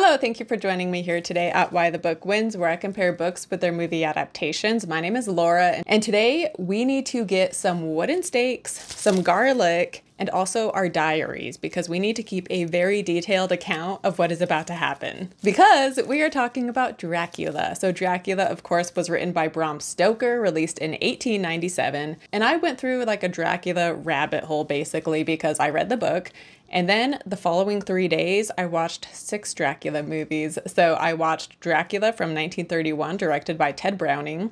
Hello, thank you for joining me here today at Why the Book Wins, where I compare books with their movie adaptations. My name is Laura, and today we need to get some wooden stakes, some garlic, and also our diaries, because we need to keep a very detailed account of what is about to happen. Because we are talking about Dracula. So Dracula, of course, was written by Bram Stoker, released in 1897. And I went through like a Dracula rabbit hole, basically, because I read the book. And then the following 3 days, I watched 6 Dracula movies. So I watched Dracula from 1931, directed by Todd Browning,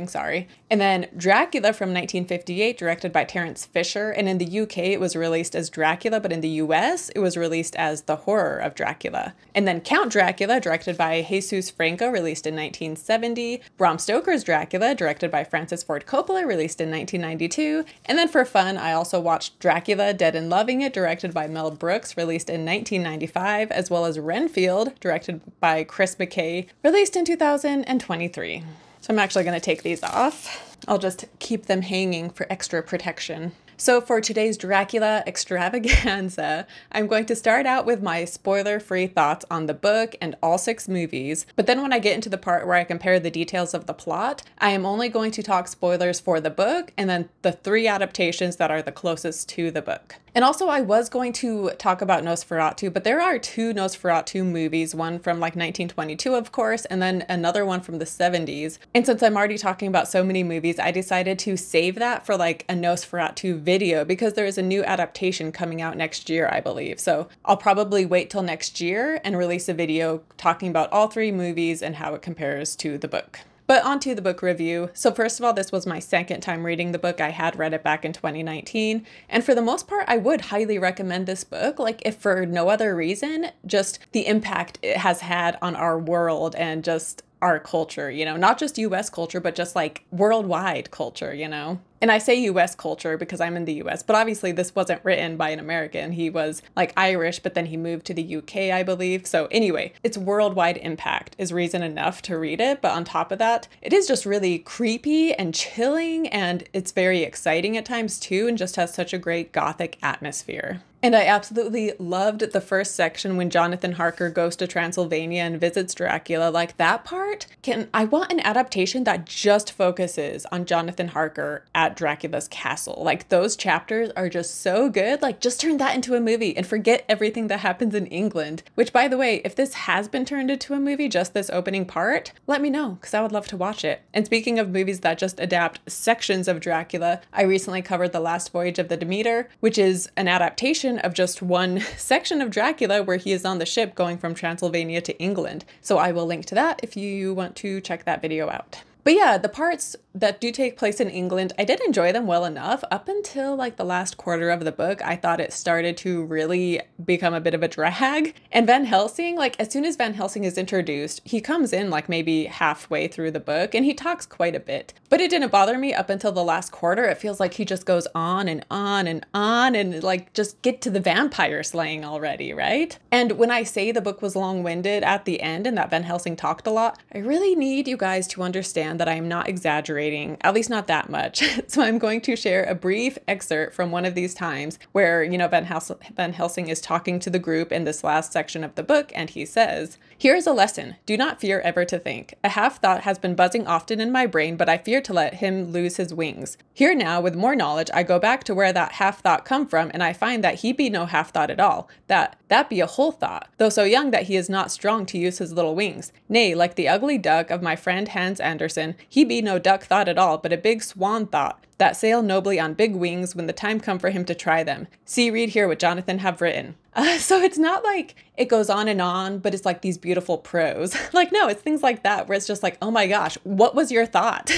sorry. And then Dracula from 1958, directed by Terence Fisher. And in the UK, it was released as Dracula, but in the US, it was released as The Horror of Dracula. And then Count Dracula, directed by Jesus Franco, released in 1970. Bram Stoker's Dracula, directed by Francis Ford Coppola, released in 1992. And then for fun, I also watched Dracula, Dead and Loving It, directed by Mel Brooks, released in 1995, as well as Renfield, directed by Chris McKay, released in 2023. So I'm actually going to take these off. I'll just keep them hanging for extra protection. So for today's Dracula extravaganza, I'm going to start out with my spoiler-free thoughts on the book and all 6 movies, but then when I get into the part where I compare the details of the plot, I am only going to talk spoilers for the book and then the 3 adaptations that are the closest to the book. And also I was going to talk about Nosferatu, but there are 2 Nosferatu movies, one from like 1922, of course, and then another one from the 70s. And since I'm already talking about so many movies, I decided to save that for like a Nosferatu video because there is a new adaptation coming out next year, I believe. So I'll probably wait till next year and release a video talking about all 3 movies and how it compares to the book. But on to the book review. So first of all, this was my second time reading the book. I had read it back in 2019. And for the most part, I would highly recommend this book. Like if for no other reason, just the impact it has had on our world and just our culture, you know, not just US culture, but just like worldwide culture, you know. And I say US culture because I'm in the US, but obviously this wasn't written by an American. He was like Irish, but then he moved to the UK, I believe. So anyway, its worldwide impact is reason enough to read it. But on top of that, it is just really creepy and chilling, and it's very exciting at times too, and just has such a great gothic atmosphere. And I absolutely loved the first section when Jonathon Harker goes to Transylvania and visits Dracula. Like that part, I want an adaptation that just focuses on Jonathon Harker at Dracula's castle. Like those chapters are just so good. Like just turn that into a movie and forget everything that happens in England. Which, by the way, if this has been turned into a movie, just this opening part, let me know because I would love to watch it. And speaking of movies that just adapt sections of Dracula, I recently covered The Last Voyage of the Demeter, which is an adaptation of just one section of Dracula where he is on the ship going from Transylvania to England. So I will link to that if you want to check that video out. But yeah, the parts that do take place in England, I did enjoy them well enough up until like the last quarter of the book. I thought it started to really become a bit of a drag. And Van Helsing, like as soon as Van Helsing is introduced, he comes in like maybe halfway through the book and he talks quite a bit. But it didn't bother me up until the last quarter. It feels like he just goes on and on and on and like just get to the vampire slaying already, right? And when I say the book was long-winded at the end and that Van Helsing talked a lot, I really need you guys to understand that I am not exaggerating, at least not that much. So I'm going to share a brief excerpt from one of these times where, you know, Van Helsing is talking to the group in this last section of the book, and he says, "Here is a lesson. Do not fear ever to think. A half thought has been buzzing often in my brain, but I fear to let him lose his wings. Here now, with more knowledge, I go back to where that half thought come from, and I find that he be no half thought at all, that be a whole thought, though so young that he is not strong to use his little wings. Nay, like the ugly duck of my friend Hans Andersen, he be no duck thought at all, but a big swan thought, that sail nobly on big wings when the time come for him to try them. See, read here what Jonathon have written." So it's not like it goes on, but it's like these beautiful prose. Like, no, it's things like that where it's just like, oh my gosh, what was your thought?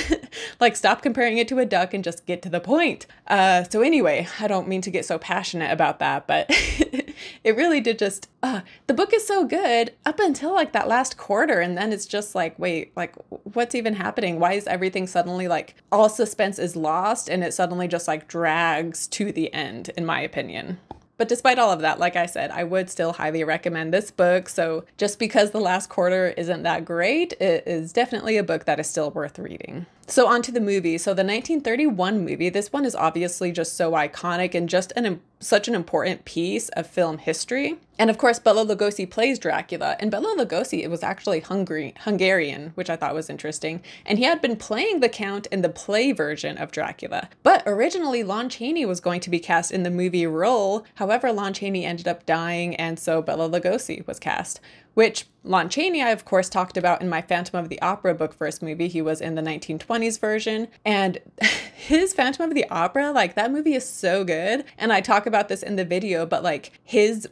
Like, stop comparing it to a duck and just get to the point. So anyway, I don't mean to get so passionate about that, but it really did just, the book is so good up until like that last quarter. And then it's just like, wait, like what's even happening? Why is everything suddenly like all suspense is lost and it suddenly just like drags to the end, in my opinion. But despite all of that, like I said, I would still highly recommend this book. So just because the last quarter isn't that great, it is definitely a book that is still worth reading. So on to the movie. So the 1931 movie, this one is obviously just so iconic and just such an important piece of film history. And of course, Bela Lugosi plays Dracula, and Bela Lugosi, it was actually Hungarian, which I thought was interesting. And he had been playing the Count in the play version of Dracula. But originally, Lon Chaney was going to be cast in the movie role. However, Lon Chaney ended up dying, and so Bela Lugosi was cast, which Lon Chaney, I of course talked about in my Phantom of the Opera book first movie. He was in the 1920s version, and his Phantom of the Opera, like that movie is so good. And I talk about this in the video, but like his,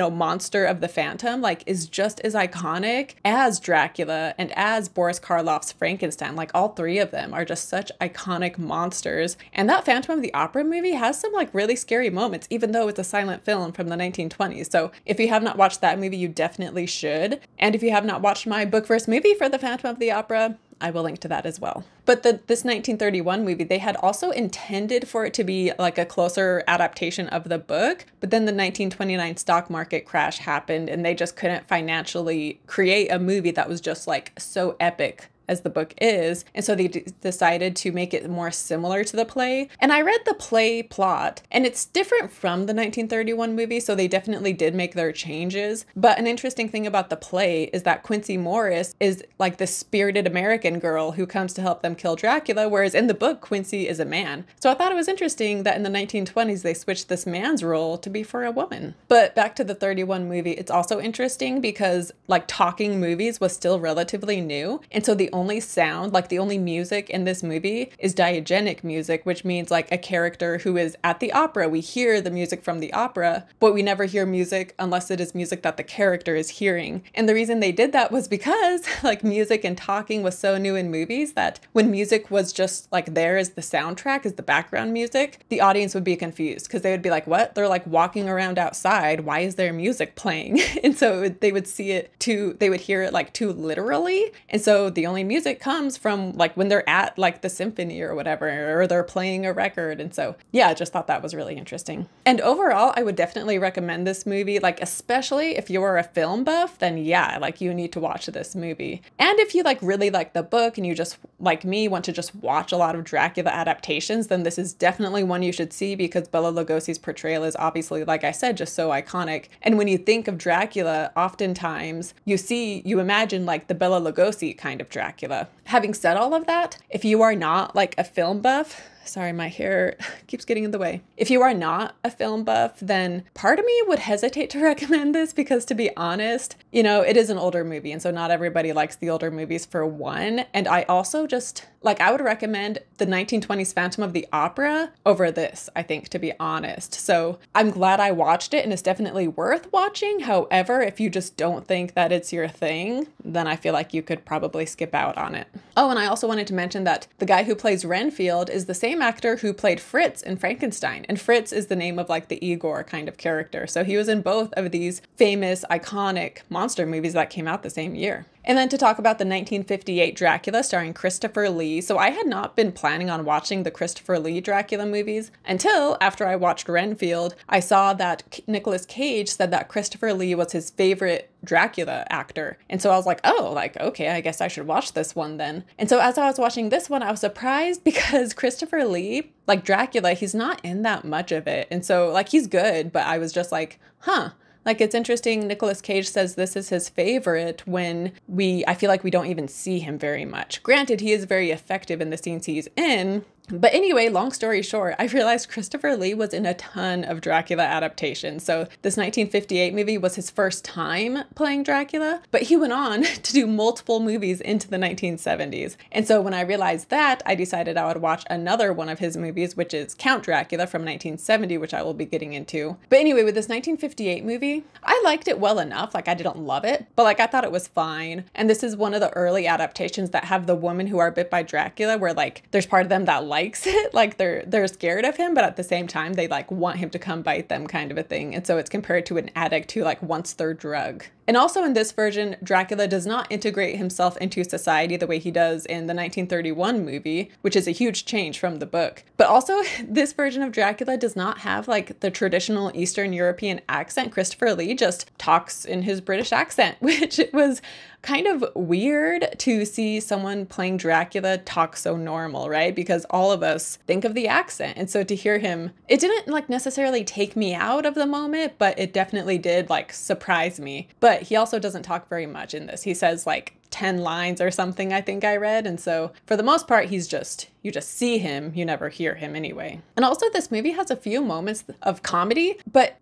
monster of the Phantom, like is just as iconic as Dracula and as Boris Karloff's Frankenstein. Like all three of them are just such iconic monsters. And that Phantom of the Opera movie has some like really scary moments, even though it's a silent film from the 1920s. So if you have not watched that movie, you definitely should. And if you have not watched my book first movie for the Phantom of the Opera, I will link to that as well. But this 1931 movie, they had also intended for it to be like a closer adaptation of the book, but then the 1929 stock market crash happened and they just couldn't financially create a movie that was just like so epic as the book is. And so they decided to make it more similar to the play. And I read the play plot and it's different from the 1931 movie. So they definitely did make their changes. But an interesting thing about the play is that Quincy Morris is like the spirited American girl who comes to help them kill Dracula. Whereas in the book, Quincy is a man. So I thought it was interesting that in the 1920s, they switched this man's role to be for a woman. But back to the 31 movie, it's also interesting because like talking movies was still relatively new. And so the only sound, like the only music in this movie is diegenic music, which means like a character who is at the opera. We hear the music from the opera, but we never hear music unless it is music that the character is hearing. And the reason they did that was because like music and talking was so new in movies that when music was just like there as the soundtrack, as the background music, the audience would be confused because they would be like, what? They're like walking around outside. Why is there music playing? And so they would hear it like too literally. And so the only music comes from like when they're at like the symphony or whatever, or they're playing a record. And so, yeah, I just thought that was really interesting. And overall, I would definitely recommend this movie, like especially if you're a film buff, then yeah, like you need to watch this movie. And if you like really like the book and you just like me want to just watch a lot of Dracula adaptations, then this is definitely one you should see because Bela Lugosi's portrayal is obviously, like I said, just so iconic. And when you think of Dracula, oftentimes you imagine like the Bela Lugosi kind of Dracula. Having said all of that, if you are not like a film buff, sorry, my hair keeps getting in the way. If you are not a film buff, then part of me would hesitate to recommend this because to be honest, it is an older movie. And so not everybody likes the older movies for one. And I also just I would recommend the 1920s Phantom of the Opera over this, I think, to be honest. So I'm glad I watched it and it's definitely worth watching. However, if you just don't think that it's your thing, then I feel like you could probably skip out on it. Oh, and I also wanted to mention that the guy who plays Renfield is the same actor who played Fritz in Frankenstein. And Fritz is the name of like the Igor kind of character. So he was in both of these famous, iconic monster movies that came out the same year. And then to talk about the 1958 Dracula starring Christopher Lee. So I had not been planning on watching the Christopher Lee Dracula movies until after I watched Renfield, I saw that Nicolas Cage said that Christopher Lee was his favorite Dracula actor. And so I was like, oh, okay, I guess I should watch this one then. And so as I was watching this one, I was surprised because Christopher Lee, like Dracula, he's not in that much of it. And so he's good, but I was just like, huh. It's interesting, Nicolas Cage says this is his favorite when I feel like we don't even see him very much. Granted, he is very effective in the scenes he's in. But anyway, long story short, I realized Christopher Lee was in a ton of Dracula adaptations. So this 1958 movie was his first time playing Dracula, but he went on to do multiple movies into the 1970s. And so when I realized that, I decided I would watch another one of his movies, which is Count Dracula from 1970, which I will be getting into. But anyway, with this 1958 movie, I liked it well enough. I didn't love it, but I thought it was fine. And this is one of the early adaptations that have the women who are bit by Dracula, where there's part of them that likes it, they're scared of him, but at the same time they want him to come bite them kind of a thing. And so it's compared to an addict who wants their drug. And also in this version, Dracula does not integrate himself into society the way he does in the 1931 movie, which is a huge change from the book. But also, this version of Dracula does not have like the traditional Eastern European accent. Christopher Lee just talks in his British accent, which was kind of weird to see someone playing Dracula talk so normal, right? Because all of us think of the accent. And so to hear him, it didn't like necessarily take me out of the moment, but it definitely did like surprise me. But he also doesn't talk very much in this. He says like 10 lines or something, I think I read. And so for the most part, you just see him, you never hear him anyway. And also this movie has a few moments of comedy, but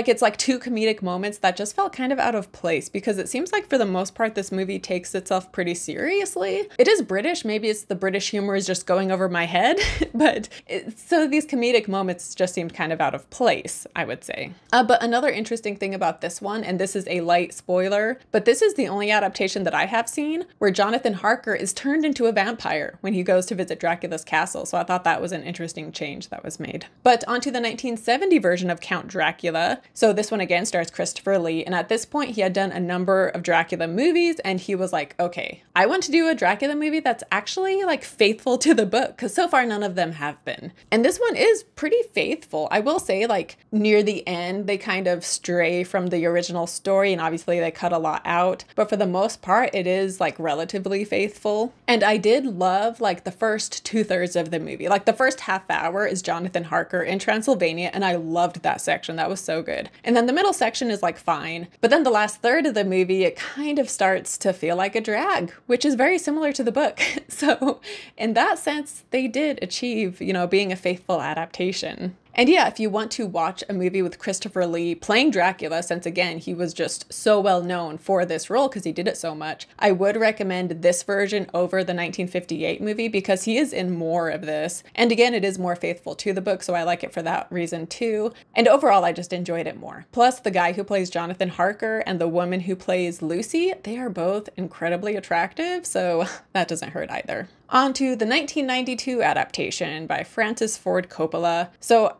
it's like two comedic moments that just felt kind of out of place, because it seems like for the most part, this movie takes itself pretty seriously. It is British. Maybe it's the British humor is just going over my head, but so these comedic moments just seemed kind of out of place, I would say. But another interesting thing about this one, and this is a light spoiler, but this is the only adaptation that I have seen where Jonathon Harker is turned into a vampire when he goes to visit Dracula's castle. So I thought that was an interesting change that was made. But onto the 1970 version of Count Dracula. So this one again stars Christopher Lee, and at this point he had done a number of Dracula movies, and he was like, okay, I want to do a Dracula movie that's actually like faithful to the book, because so far none of them have been. And this one is pretty faithful. I will say, like, near the end they kind of stray from the original story, and obviously they cut a lot out, but for the most part it is like relatively faithful. And I did love like the first 2/3 of the movie. Like the first half hour is Jonathon Harker in Transylvania, and I loved that section. That was so good. And then the middle section is like fine, but then the last third of the movie, it kind of starts to feel like a drag, which is very similar to the book. So in that sense, they did achieve, you know, being a faithful adaptation. And yeah, if you want to watch a movie with Christopher Lee playing Dracula, since again, he was just so well known for this role because he did it so much, I would recommend this version over the 1958 movie because he is in more of this. And again, it is more faithful to the book, so I like it for that reason too. And overall, I just enjoyed it more. Plus, the guy who plays Jonathon Harker and the woman who plays Lucy, they are both incredibly attractive, so that doesn't hurt either. On to the 1992 adaptation by Francis Ford Coppola. So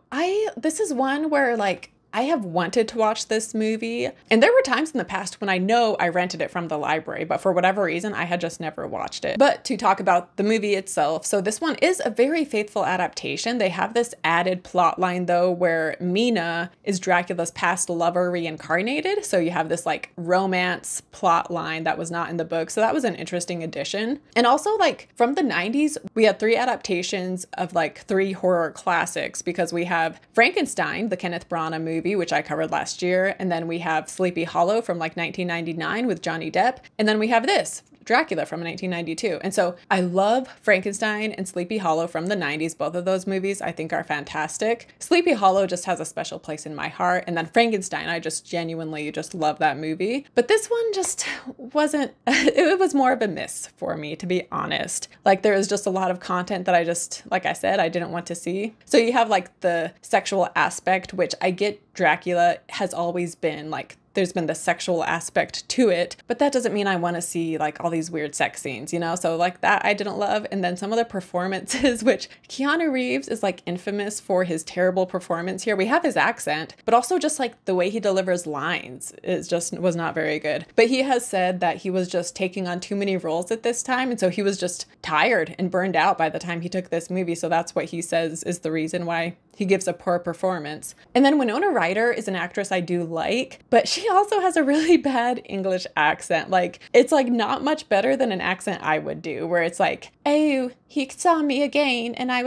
this is one where like I have wanted to watch this movie, and there were times in the past when I know I rented it from the library, but for whatever reason, I had just never watched it. But to talk about the movie itself, so this one is a very faithful adaptation. They have this added plot line though, where Mina is Dracula's past lover reincarnated. So you have this like romance plot line that was not in the book. So that was an interesting addition. And also like from the 90s, we had 3 adaptations of like 3 horror classics, because we have Frankenstein, the Kenneth Branagh movie, which I covered last year. And then we have Sleepy Hollow from like 1999 with Johnny Depp. And then we have this, Dracula from 1992. And so I love Frankenstein and Sleepy Hollow from the 90s. Both of those movies I think are fantastic. Sleepy Hollow just has a special place in my heart. And then Frankenstein, I just genuinely just love that movie. But this one just wasn't, it was more of a miss for me, to be honest. Like there was just a lot of content that I just, like I said, I didn't want to see. So you have like the sexual aspect, which I get Dracula has always been like, there's been the sexual aspect to it, but that doesn't mean I want to see like all these weird sex scenes, you know? So like that I didn't love. And then some of the performances, which Keanu Reeves is like infamous for his terrible performance here. We have his accent, but also just like the way he delivers lines is just was not very good. But he has said that he was just taking on too many roles at this time. And so he was just tired and burned out by the time he took this movie. So that's what he says is the reason why he gives a poor performance. And then Winona Ryder is an actress I do like, but she also has a really bad English accent. Like, it's like not much better than an accent I would do, where it's like, oh, he saw me again and I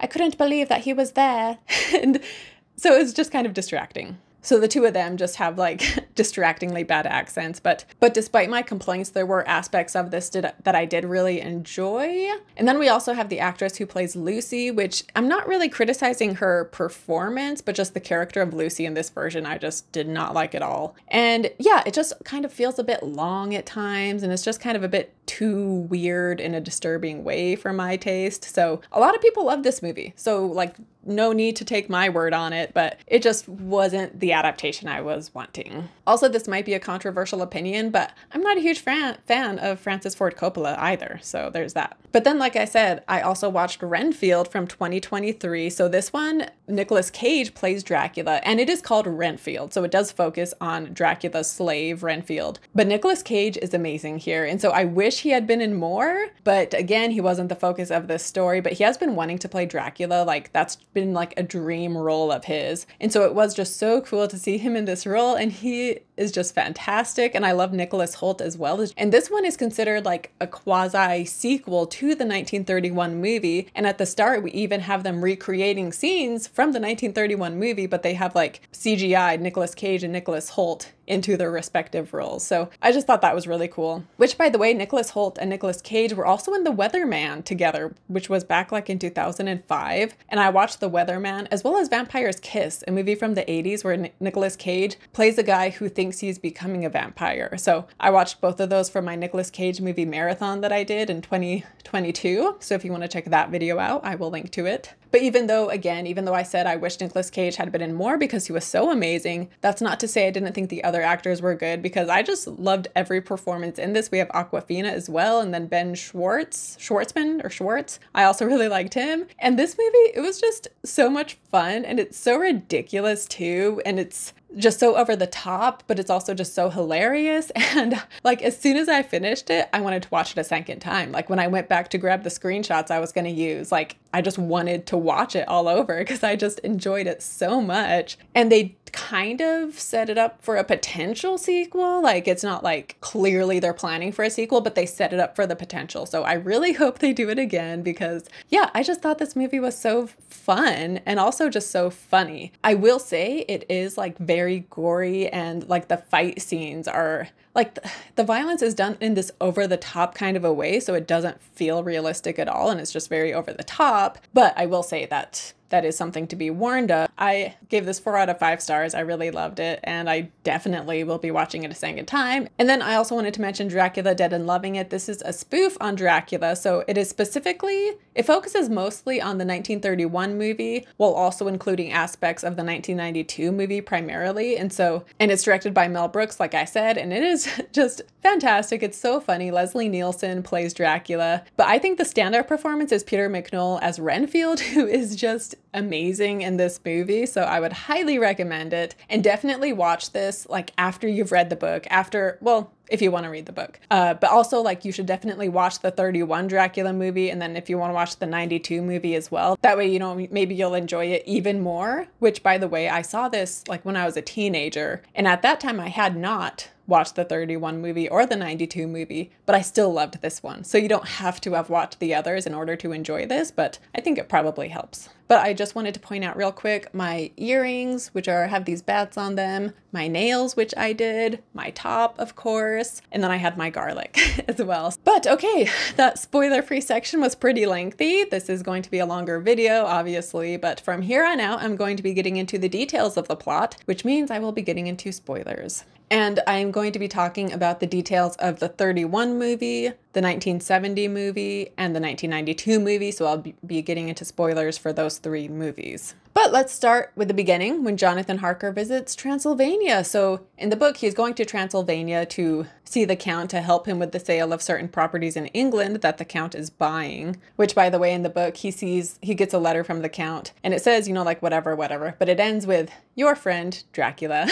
couldn't believe that he was there. And so it's just kind of distracting. So the two of them just have like distractingly bad accents, but despite my complaints, there were aspects of this that I did really enjoy. And then we also have the actress who plays Lucy, which I'm not really criticizing her performance, but just the character of Lucy in this version, I just did not like at all. And yeah, it just kind of feels a bit long at times, and it's just kind of a bit too weird in a disturbing way for my taste. So a lot of people love this movie. So like no need to take my word on it, but it just wasn't the adaptation I was wanting. Also, this might be a controversial opinion, but I'm not a huge fan of Francis Ford Coppola either, so there's that. But then, like I said, I also watched Renfield from 2023. So this one, Nicolas Cage plays Dracula, and it is called Renfield, so it does focus on Dracula's slave, Renfield. But Nicolas Cage is amazing here, and so I wish he had been in more, but again, he wasn't the focus of this story, but he has been wanting to play Dracula. Like, that's been like a dream role of his. And so it was just so cool to see him in this role, and he is just fantastic. And I love Nicholas Hoult as well. And this one is considered like a quasi sequel to the 1931 movie. And at the start, we even have them recreating scenes from the 1931 movie, but they have like CGI'd Nicolas Cage and Nicholas Hoult into their respective roles. So I just thought that was really cool. Which, by the way, Nicholas Hoult and Nicolas Cage were also in The Weatherman together, which was back like in 2005. And I watched The Weatherman as well as Vampire's Kiss, a movie from the 80s where Nicolas Cage plays a guy who thinks he's becoming a vampire. So I watched both of those for my Nicolas Cage movie marathon that I did in 2022. So if you want to check that video out, I will link to it. But even though I said I wish Nicolas Cage had been in more because he was so amazing, that's not to say I didn't think the other actors were good, because I just loved every performance in this. We have Awkwafina as well, and then Ben Schwartz. I also really liked him. And this movie, it was just so much fun, and it's so ridiculous too, and it's just so over the top, but it's also just so hilarious. And like, as soon as I finished it, I wanted to watch it a second time. Like, when I went back to grab the screenshots I was going to use, like, I just wanted to watch it all over because I just enjoyed it so much. And they kind of set it up for a potential sequel. Like, it's not like clearly they're planning for a sequel, but they set it up for the potential. So I really hope they do it again, because yeah, I just thought this movie was so fun and also just so funny. I will say it is like very gory, and like the fight scenes are like, the violence is done in this over the top kind of a way, so it doesn't feel realistic at all, and it's just very over the top. But I will say that that is something to be warned of. I gave this 4 out of 5 stars. I really loved it, and I definitely will be watching it a second time. And then I also wanted to mention Dracula Dead and Loving It. This is a spoof on Dracula, so it is it focuses mostly on the 1931 movie, while also including aspects of the 1992 movie primarily. And it's directed by Mel Brooks, like I said, and it is just fantastic. It's so funny. Leslie Nielsen plays Dracula, but I think the standout performance is Peter McNichol as Renfield, who is just amazing in this movie. So I would highly recommend it, and definitely watch this like after you've read the book, if you want to read the book. But also, like, you should definitely watch the 31 Dracula movie, and then if you want to watch the 92 movie as well. That way, you know, maybe you'll enjoy it even more. Which, by the way, I saw this like when I was a teenager, and at that time I had not watched the 31 movie or the 92 movie, but I still loved this one. So you don't have to have watched the others in order to enjoy this, but I think it probably helps. But I just wanted to point out real quick my earrings, which have these bats on them, my nails, which I did, my top, of course, and then I had my garlic as well. But okay, that spoiler-free section was pretty lengthy. This is going to be a longer video, obviously, but from here on out, I'm going to be getting into the details of the plot, which means I will be getting into spoilers. And I'm going to be talking about the details of the 31 movie, the 1970 movie, and the 1992 movie, so I'll be getting into spoilers for those 3 movies. But let's start with the beginning, when Jonathan Harker visits Transylvania. So in the book, he's going to Transylvania to see the Count to help him with the sale of certain properties in England that the Count is buying. Which, by the way, in the book, he gets a letter from the Count, and it says, you know, like whatever, but it ends with, "Your friend, Dracula,"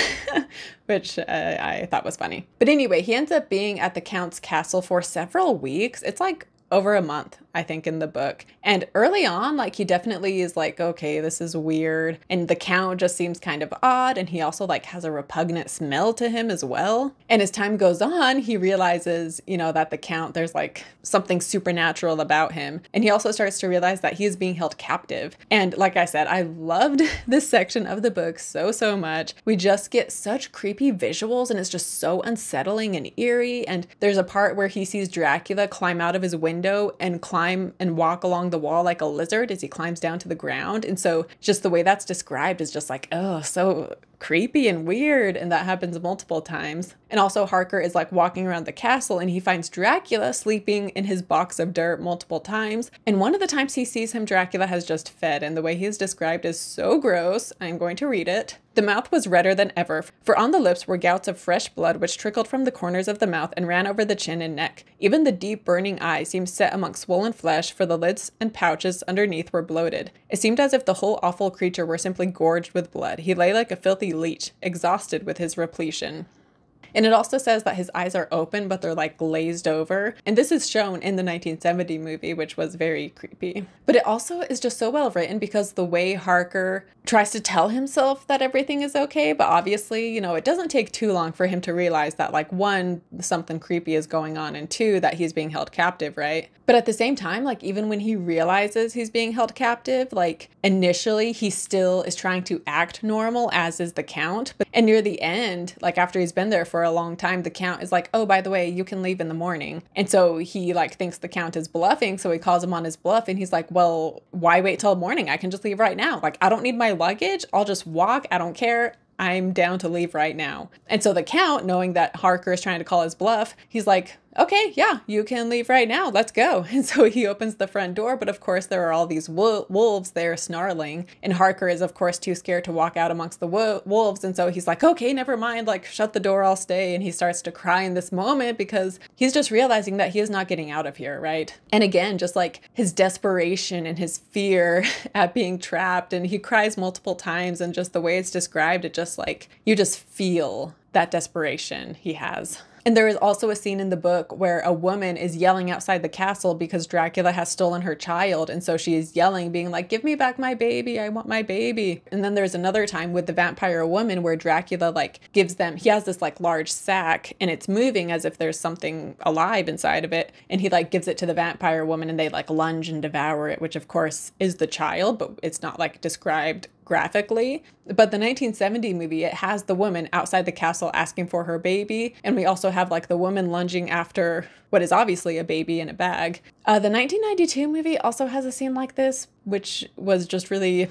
which I thought was funny. But anyway, he ends up being at the Count's castle for several weeks. It's like over a month, I think, in the book. And early on, like, he definitely is like, okay, this is weird. And the Count just seems kind of odd. And he also like has a repugnant smell to him as well. And as time goes on, he realizes, you know, that the Count, there's like something supernatural about him. And he also starts to realize that he is being held captive. And like I said, I loved this section of the book so much. We just get such creepy visuals, and it's just so unsettling and eerie. And there's a part where he sees Dracula climb out of his window and climb and walk along the wall like a lizard as he climbs down to the ground. And so just the way that's described is just like, oh, so creepy and weird, and that happens multiple times. And also Harker is like walking around the castle and he finds Dracula sleeping in his box of dirt multiple times. And one of the times he sees him, Dracula has just fed, and the way he is described is so gross. I'm going to read it. The mouth was redder than ever, for on the lips were gouts of fresh blood which trickled from the corners of the mouth and ran over the chin and neck. Even the deep burning eyes seemed set amongst swollen flesh, for the lids and pouches underneath were bloated. It seemed as if the whole awful creature were simply gorged with blood. He lay like a filthy leech, exhausted with his repletion. And it also says that his eyes are open, but they're like glazed over. And this is shown in the 1970 movie, which was very creepy. But it also is just so well written because the way Harker tries to tell himself that everything is okay, but obviously, you know, it doesn't take too long for him to realize that, like, one, something creepy is going on, and two, that he's being held captive, right? But at the same time, like, even when he realizes he's being held captive, like, initially he still is trying to act normal, as is the Count. And near the end, like, after he's been there for a long time, the Count is like, oh, by the way, you can leave in the morning. And so he, like, thinks the Count is bluffing, so he calls him on his bluff, and he's like, well, why wait till morning? I can just leave right now. Like, I don't need my luggage. I'll just walk. I don't care. I'm down to leave right now. And so the Count, knowing that Harker is trying to call his bluff, he's like, okay, yeah, you can leave right now. Let's go. And so he opens the front door, but of course there are all these wolves there snarling. And Harker is of course too scared to walk out amongst the wolves. And so he's like, okay, never mind, like shut the door, I'll stay. And he starts to cry in this moment because he's just realizing that he is not getting out of here, right? And again, just like his desperation and his fear at being trapped, and he cries multiple times, and just the way it's described, it just like, you just feel that desperation he has. And there is also a scene in the book where a woman is yelling outside the castle because Dracula has stolen her child. And so she is yelling, being like, give me back my baby. I want my baby. And then there's another time with the vampire woman where Dracula like gives them, he has this like large sack and it's moving as if there's something alive inside of it. And he like gives it to the vampire woman and they like lunge and devour it, which of course is the child, but it's not like described graphically. But the 1970 movie, it has the woman outside the castle asking for her baby. And we also have like the woman lunging after what is obviously a baby in a bag. The 1992 movie also has a scene like this, which was just really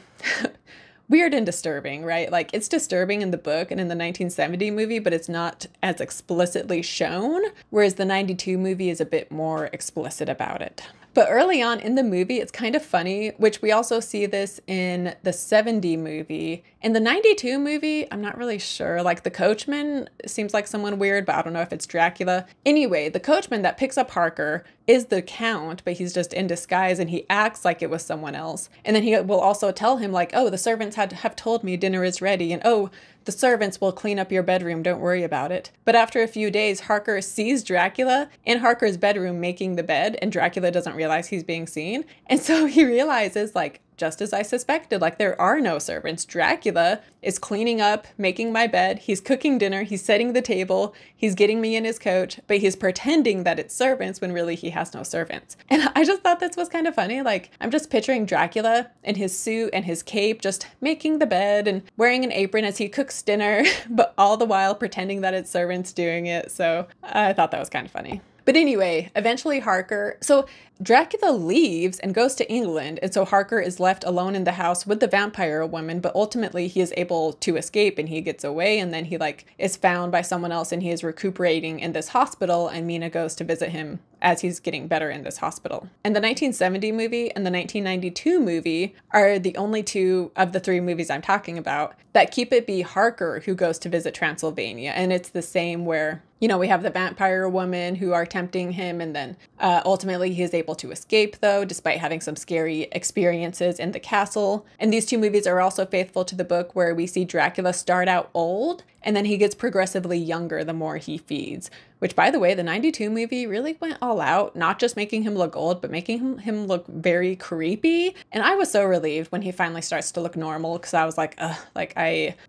weird and disturbing, right? Like it's disturbing in the book and in the 1970 movie, but it's not as explicitly shown. Whereas the 92 movie is a bit more explicit about it. But early on in the movie, it's kind of funny, which we also see this in the 70 movie. In the 92 movie, I'm not really sure. Like the coachman seems like someone weird, but I don't know if it's Dracula. Anyway, the coachman that picks up Harker is the Count, but he's just in disguise and he acts like it was someone else. And then he will also tell him like, oh, the servants have told me dinner is ready. And oh, the servants will clean up your bedroom. Don't worry about it. But after a few days, Harker sees Dracula in Harker's bedroom making the bed, and Dracula doesn't realize he's being seen. And so he realizes, like, just as I suspected, like there are no servants. Dracula is cleaning up, making my bed. He's cooking dinner. He's setting the table. He's getting me in his coach, but he's pretending that it's servants when really he has no servants. And I just thought this was kind of funny. Like I'm just picturing Dracula in his suit and his cape, just making the bed and wearing an apron as he cooks dinner, but all the while pretending that it's servants doing it. So I thought that was kind of funny. But anyway, eventually so Dracula leaves and goes to England, and so Harker is left alone in the house with the vampire woman, but ultimately he is able to escape and he gets away, and then he like is found by someone else and he is recuperating in this hospital, and Mina goes to visit him as he's getting better in this hospital. And the 1970 movie and the 1992 movie are the only two of the three movies I'm talking about that keep it be Harker who goes to visit Transylvania. And it's the same where, you know, we have the vampire woman who are tempting him, and then ultimately he is able to escape though, despite having some scary experiences in the castle. And these two movies are also faithful to the book, where we see Dracula start out old and then he gets progressively younger the more he feeds. Which, by the way, the 92 movie really went all out, not just making him look old, but making him look very creepy. And I was so relieved when he finally starts to look normal, because I was like, ugh, like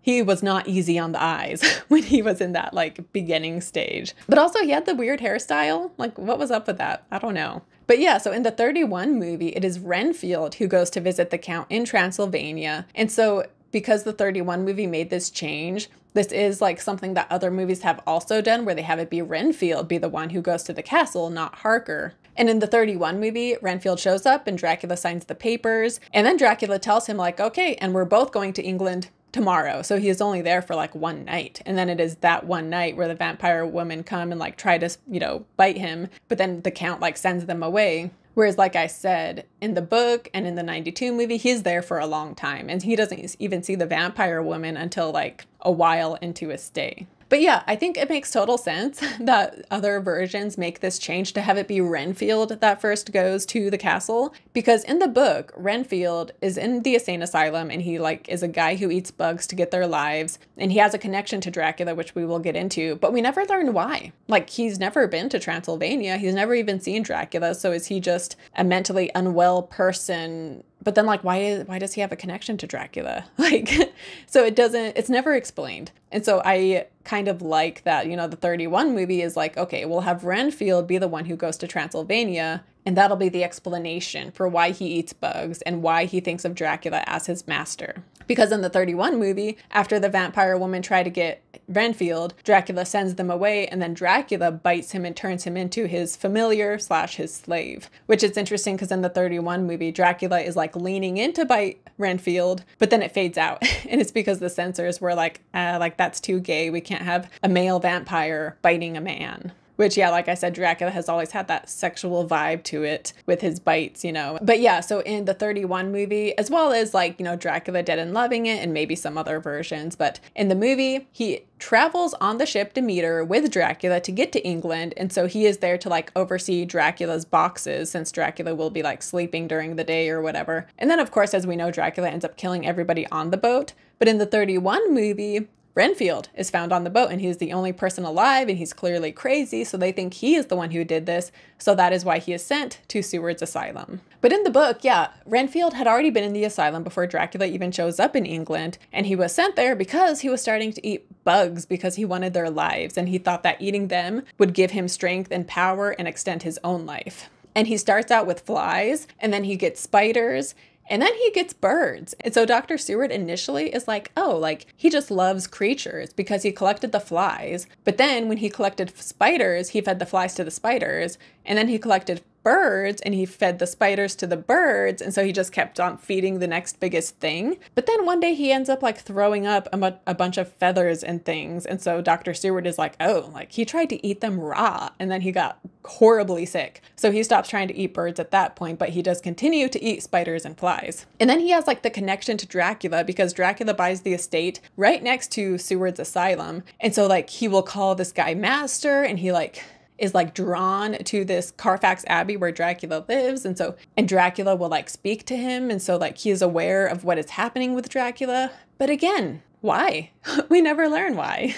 he was not easy on the eyes when he was in that like beginning stage. But also he had the weird hairstyle. Like what was up with that? I don't know. But yeah, so in the 31 movie, it is Renfield who goes to visit the Count in Transylvania. And so because the 31 movie made this change, this is like something that other movies have also done, where they have it be Renfield be the one who goes to the castle, not Harker. And in the 31 movie, Renfield shows up and Dracula signs the papers. And then Dracula tells him like, okay, and we're both going to England tomorrow. So he is only there for like one night. And then it is that one night where the vampire women come and like try to, you know, bite him. But then the count like sends them away. Whereas, like I said, in the book and in the 92 movie, he's there for a long time. And he doesn't even see the vampire woman until like a while into his stay. But yeah, I think it makes total sense that other versions make this change to have it be Renfield that first goes to the castle. Because in the book, Renfield is in the insane asylum and he like is a guy who eats bugs to get their lives. And he has a connection to Dracula, which we will get into, but we never learn why. Like he's never been to Transylvania. He's never even seen Dracula. So is he just a mentally unwell person? But then like, why does he have a connection to Dracula? Like, so it's never explained. And so I kind of like that, you know, the 31 movie is like, okay, we'll have Renfield be the one who goes to Transylvania. And that'll be the explanation for why he eats bugs and why he thinks of Dracula as his master. Because in the 31 movie, after the vampire woman tried to get Renfield, Dracula sends them away and then Dracula bites him and turns him into his familiar / his slave. Which is interesting because in the 31 movie, Dracula is like leaning in to bite Renfield, but then it fades out. And it's because the censors were like that's too gay. We can't have a male vampire biting a man. Which, yeah, like I said, Dracula has always had that sexual vibe to it with his bites, you know. But yeah, so in the 31 movie, as well as like, you know, Dracula Dead and Loving It and maybe some other versions. But in the movie, he travels on the ship Demeter with Dracula to get to England. And so he is there to like oversee Dracula's boxes since Dracula will be like sleeping during the day or whatever. And then, of course, as we know, Dracula ends up killing everybody on the boat. But in the 31 movie, Renfield is found on the boat and he's the only person alive and he's clearly crazy, so they think he is the one who did this, so that is why he is sent to Seward's asylum. But in the book, yeah, Renfield had already been in the asylum before Dracula even shows up in England, and he was sent there because he was starting to eat bugs because he wanted their lives, and he thought that eating them would give him strength and power and extend his own life. And he starts out with flies, and then he gets spiders, and then he gets birds. And so Dr. Seward initially is like, oh, like he just loves creatures because he collected the flies. But then when he collected spiders, he fed the flies to the spiders. And then he collected birds and he fed the spiders to the birds. And so he just kept on feeding the next biggest thing. But then one day he ends up like throwing up a bunch of feathers and things. And so Dr. Seward is like, oh, like he tried to eat them raw and then he got horribly sick. So he stops trying to eat birds at that point, but he does continue to eat spiders and flies. And then he has like the connection to Dracula because Dracula buys the estate right next to Seward's asylum. And so like he will call this guy master and he like is like drawn to this Carfax Abbey where Dracula lives. And Dracula will like speak to him. And so like he is aware of what is happening with Dracula. But again, why? We never learn why.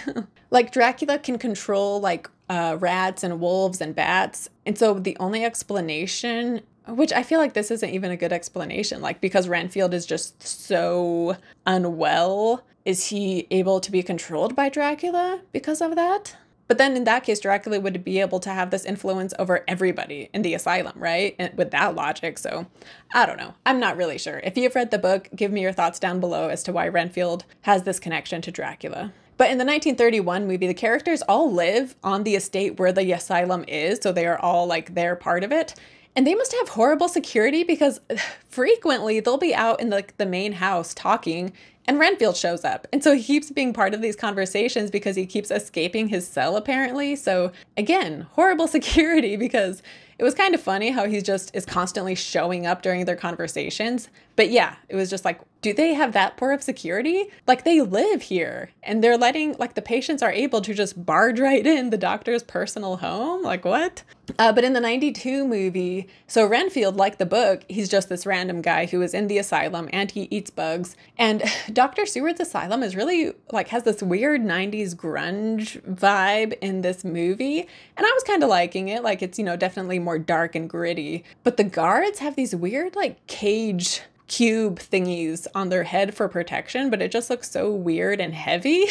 Like Dracula can control like rats and wolves and bats. And so the only explanation, which I feel like this isn't even a good explanation, like because Renfield is just so unwell, is he able to be controlled by Dracula because of that? But then in that case, Dracula would be able to have this influence over everybody in the asylum, right? And with that logic. So I don't know. I'm not really sure. If you've read the book, give me your thoughts down below as to why Renfield has this connection to Dracula. But in the 1931 movie, the characters all live on the estate where the asylum is. So they are all like, they're part of it. And they must have horrible security because frequently they'll be out in the main house talking and Renfield shows up. And so he keeps being part of these conversations because he keeps escaping his cell apparently. So again, horrible security because it was kind of funny how he just is constantly showing up during their conversations. But yeah, it was just like, do they have that poor of security? Like they live here and they're letting, like the patients are able to just barge right in the doctor's personal home. Like what? But in the 92 movie, so Renfield, like the book, he's just this random guy who is in the asylum and he eats bugs. And Dr. Seward's asylum is really like has this weird 90s grunge vibe in this movie. And I was kind of liking it. Like it's, you know, definitely more dark and gritty. But the guards have these weird like cage cube thingies on their head for protection, but it just looks so weird and heavy.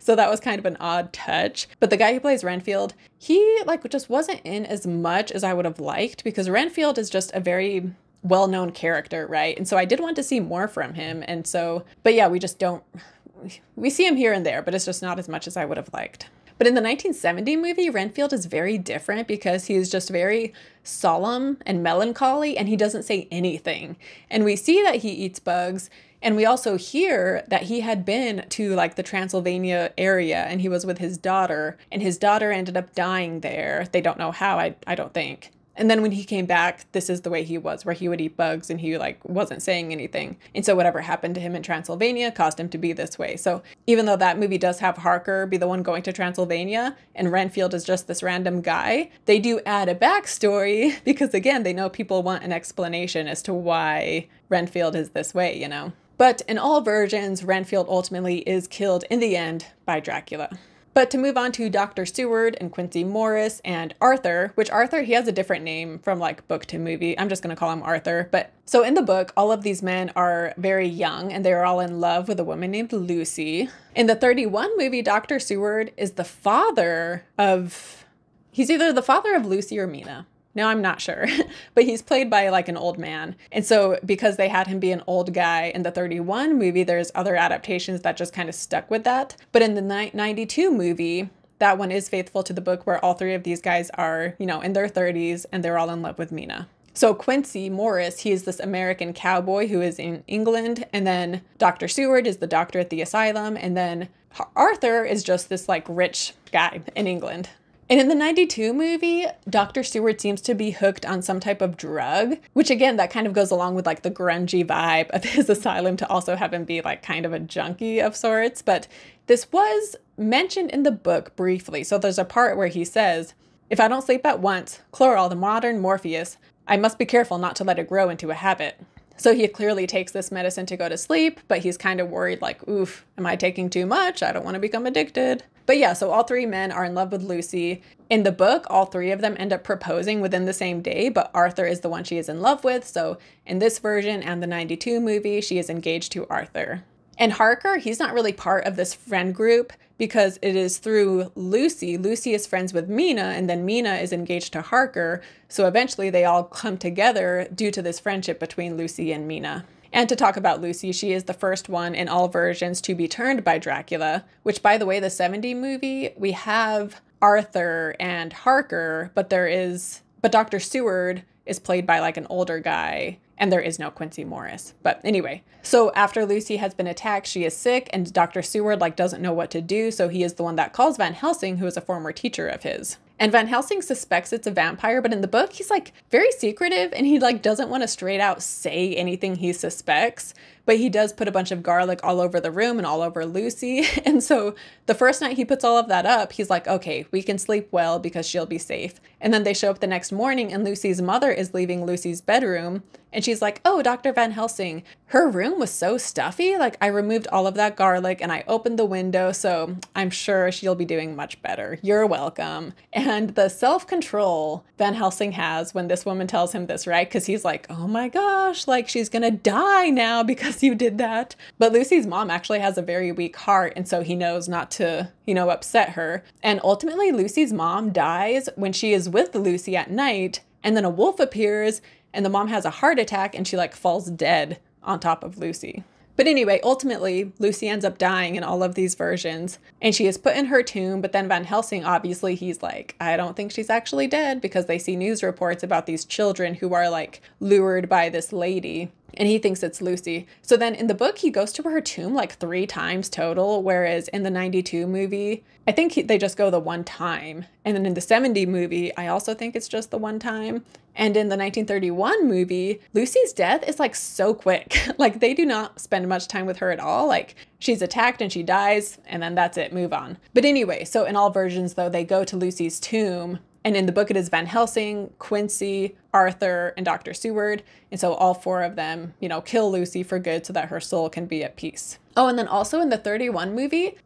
So that was kind of an odd touch. But the guy who plays Renfield, he like just wasn't in as much as I would have liked because Renfield is just a very well-known character, right? And so I did want to see more from him. And so, but yeah, we see him here and there, but it's just not as much as I would have liked. But in the 1970 movie, Renfield is very different because he's just very solemn and melancholy and he doesn't say anything. And we see that he eats bugs And we also hear that he had been to like the Transylvania area and he was with his daughter, and his daughter ended up dying there. They don't know how, I don't think. And then when he came back, this is the way he was, where he would eat bugs and he like wasn't saying anything. And so whatever happened to him in Transylvania caused him to be this way. So even though that movie does have Harker be the one going to Transylvania and Renfield is just this random guy, they do add a backstory because again, they know people want an explanation as to why Renfield is this way, you know. But in all versions, Renfield ultimately is killed in the end by Dracula. But to move on to Dr. Seward and Quincy Morris and Arthur, which Arthur, he has a different name from like book to movie. I'm just going to call him Arthur. But so in the book, all of these men are very young and they're all in love with a woman named Lucy. In the 31 movie, Dr. Seward is the father of, he's either the father of Lucy or Mina. Now, I'm not sure, but he's played by like an old man. And so because they had him be an old guy in the 31 movie, there's other adaptations that just kind of stuck with that. But in the 92 movie, that one is faithful to the book where all three of these guys are, you know, in their 30s and they're all in love with Mina. So Quincy Morris, he is this American cowboy who is in England. And then Dr. Seward is the doctor at the asylum. And then Arthur is just this like rich guy in England. And in the 92 movie, Dr. Seward seems to be hooked on some type of drug, which again, that kind of goes along with like the grungy vibe of his asylum to also have him be like kind of a junkie of sorts. But this was mentioned in the book briefly. So there's a part where he says, "If I don't sleep at once, chloral, the modern Morpheus, I must be careful not to let it grow into a habit." So he clearly takes this medicine to go to sleep, but he's kind of worried like, oof, am I taking too much? I don't want to become addicted. But yeah, so all three men are in love with Lucy. In the book, all three of them end up proposing within the same day, but Arthur is the one she is in love with. So in this version and the 92 movie, she is engaged to Arthur. And Harker, he's not really part of this friend group because it is through Lucy. Lucy is friends with Mina, and then Mina is engaged to Harker. So eventually they all come together due to this friendship between Lucy and Mina. And to talk about Lucy, she is the first one in all versions to be turned by Dracula, which by the way, the 70 movie, we have Arthur and Harker, but Dr. Seward is played by like an older guy. And there is no Quincy Morris. But anyway, so after Lucy has been attacked, she is sick and Dr. Seward like doesn't know what to do. So he is the one that calls Van Helsing, who is a former teacher of his. And Van Helsing suspects it's a vampire, but in the book, he's like very secretive and he like doesn't want to straight out say anything he suspects. But he does put a bunch of garlic all over the room and all over Lucy. And so the first night he puts all of that up, he's like, okay, we can sleep well because she'll be safe. And then they show up the next morning and Lucy's mother is leaving Lucy's bedroom. And she's like, oh, Dr. Van Helsing, her room was so stuffy. Like I removed all of that garlic and I opened the window. So I'm sure she'll be doing much better. You're welcome. And the self-control Van Helsing has when this woman tells him this, right? Because he's like, oh my gosh, like she's gonna die now because you did that. But Lucy's mom actually has a very weak heart. And so he knows not to, upset her. And ultimately Lucy's mom dies when she is with Lucy at night. And then a wolf appears and the mom has a heart attack and she like falls dead on top of Lucy. But anyway, ultimately, Lucy ends up dying in all of these versions and she is put in her tomb. But then Van Helsing, obviously, he's like, I don't think she's actually dead because they see news reports about these children who are like lured by this lady. And he thinks it's Lucy. So then in the book, he goes to her tomb like 3 times total. Whereas in the 92 movie, I think they just go the one time. And then in the 70 movie, I also think it's just the one time. And in the 1931 movie, Lucy's death is like so quick. Like they do not spend much time with her at all. Like she's attacked and she dies and then that's it, move on. But anyway, so in all versions though, they go to Lucy's tomb. And in the book, it is Van Helsing, Quincy, Arthur, and Dr. Seward. And so all 4 of them, kill Lucy for good so that her soul can be at peace. Oh, and then also in the 31 movie,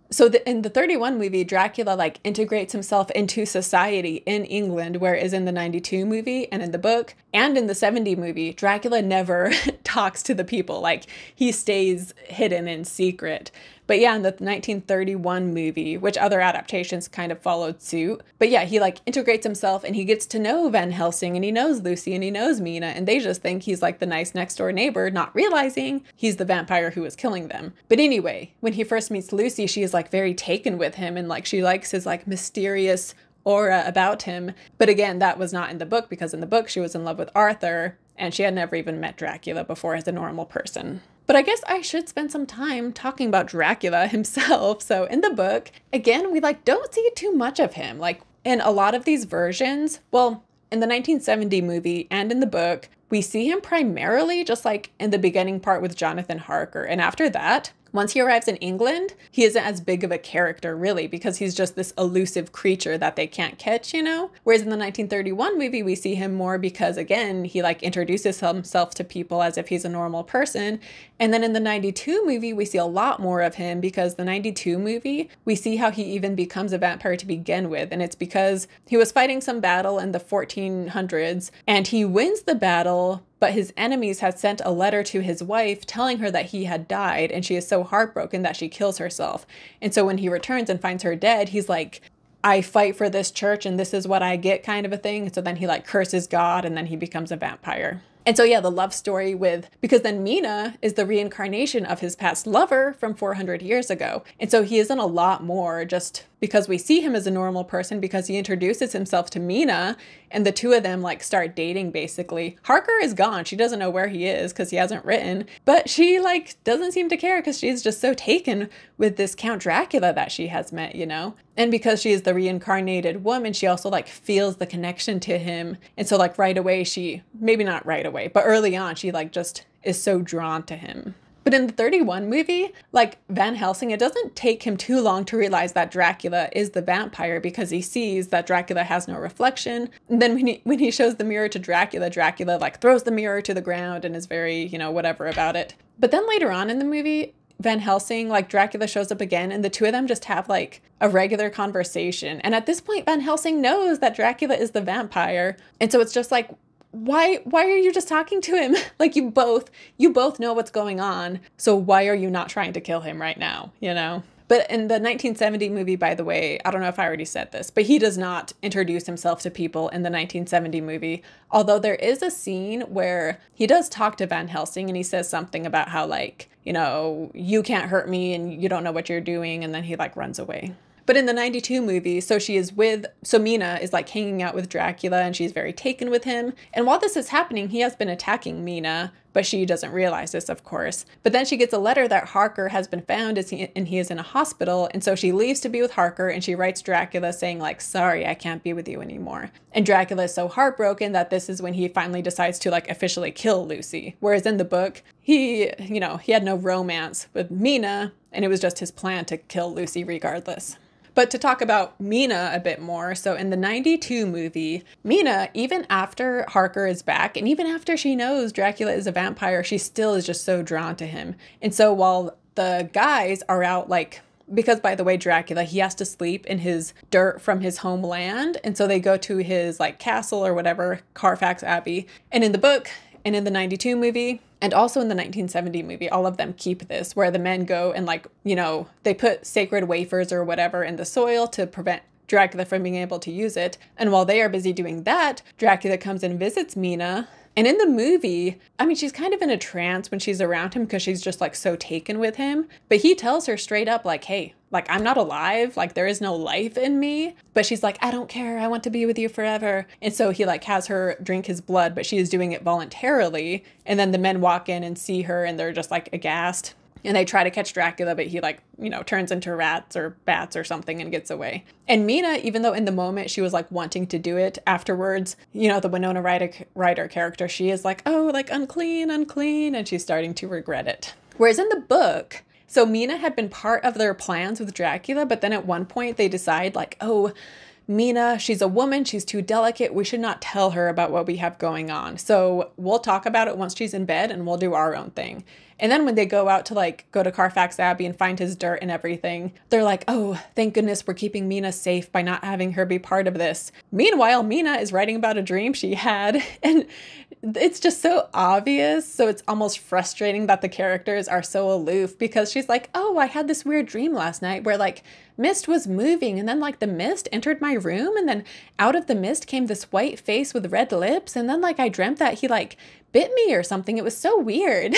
in the 31 movie, Dracula like integrates himself into society in England, whereas in the 92 movie and in the book and in the 70 movie, Dracula never talks to the people. Like he stays hidden in secret. But yeah, in the 1931 movie, which other adaptations kind of followed suit. But yeah, he like integrates himself and he gets to know Van Helsing and he knows Lucy and he knows Mina and they just think he's like the nice next door neighbor, not realizing he's the vampire who is killing them. But anyway, when he first meets Lucy, she is like very taken with him and like she likes his like mysterious aura about him. But again, that was not in the book because in the book she was in love with Arthur and she had never even met Dracula before as a normal person. But I guess I should spend some time talking about Dracula himself. So in the book, again, we like don't see too much of him. Like in a lot of these versions, well, in the 1970 movie and in the book, we see him primarily just like in the beginning part with Jonathon Harker. And after that, once he arrives in England, he isn't as big of a character really, because he's just this elusive creature that they can't catch, you know? Whereas in the 1931 movie, we see him more because, again, he like introduces himself to people as if he's a normal person. And then in the 92 movie, we see a lot more of him because the 92 movie, we see how he even becomes a vampire to begin with. And it's because he was fighting some battle in the 1400s and he wins the battle, but his enemies had sent a letter to his wife telling her that he had died, and she is so heartbroken that she kills herself. And so when he returns and finds her dead, he's like, I fight for this church and this is what I get, kind of a thing. And so then he like curses God and then he becomes a vampire. And so yeah, the love story because then Mina is the reincarnation of his past lover from 400 years ago. And so he isn't a lot more just because we see him as a normal person because he introduces himself to Mina and the two of them like start dating basically. Harker is gone. She doesn't know where he is because he hasn't written, but she like doesn't seem to care because she's just so taken with this Count Dracula that she has met, you know? And because she is the reincarnated woman, she also like feels the connection to him. And so like right away, maybe not right away, but early on, she like just is so drawn to him. But in the 31 movie, like Van Helsing, it doesn't take him too long to realize that Dracula is the vampire because he sees that Dracula has no reflection. And then when he shows the mirror to Dracula, Dracula like throws the mirror to the ground and is very, you know, whatever about it. But then later on in the movie, Van Helsing, like Dracula shows up again and the two of them just have like a regular conversation. And at this point, Van Helsing knows that Dracula is the vampire. And so it's just like, why are you just talking to him? Like you both know what's going on. So why are you not trying to kill him right now? You know? But in the 1970 movie, by the way, I don't know if I already said this, but he does not introduce himself to people in the 1970 movie. Although there is a scene where he does talk to Van Helsing and he says something about how like, you know, you can't hurt me and you don't know what you're doing. And then he like runs away. But in the 92 movie, so Mina is like hanging out with Dracula and she's very taken with him. And while this is happening, he has been attacking Mina, but she doesn't realize this, of course. But then she gets a letter that Harker has been found and he is in a hospital. And so she leaves to be with Harker and she writes Dracula saying like, sorry, I can't be with you anymore. And Dracula is so heartbroken that this is when he finally decides to like officially kill Lucy. Whereas in the book, he had no romance with Mina and it was just his plan to kill Lucy regardless. But to talk about Mina a bit more, so in the 92 movie, Mina, even after Harker is back, and even after she knows Dracula is a vampire, she still is just so drawn to him. And so while the guys are out, like, because by the way, Dracula, he has to sleep in his dirt from his homeland, and so they go to his, like, castle or whatever, Carfax Abbey. And in the book, and in the 92 movie, and also in the 1970 movie, all of them keep this, where the men go and like, you know, they put sacred wafers or whatever in the soil to prevent Dracula from being able to use it. And while they are busy doing that, Dracula comes and visits Mina. And in the movie, I mean, she's kind of in a trance when she's around him because she's just like so taken with him. But he tells her straight up like, hey, like, I'm not alive. Like, there is no life in me. But she's like, I don't care. I want to be with you forever. And so he like has her drink his blood, but she is doing it voluntarily. And then the men walk in and see her and they're just like aghast. And they try to catch Dracula, but he like, you know, turns into rats or bats or something and gets away. And Mina, even though in the moment she was like wanting to do it, afterwards, you know, the Winona Ryder character, she is like, oh, like unclean, and she's starting to regret it. Whereas in the book, so Mina had been part of their plans with Dracula, but then at one point they decide like, oh, Mina, she's a woman, she's too delicate, we should not tell her about what we have going on. So we'll talk about it once she's in bed and we'll do our own thing. And then when they go out to like go to Carfax Abbey and find his dirt and everything, they're like, oh, thank goodness we're keeping Mina safe by not having her be part of this. Meanwhile, Mina is writing about a dream she had and it's just so obvious. So it's almost frustrating that the characters are so aloof because she's like, oh, I had this weird dream last night where like mist was moving and then like the mist entered my room and then out of the mist came this white face with red lips and then like I dreamt that he like bit me or something. It was so weird.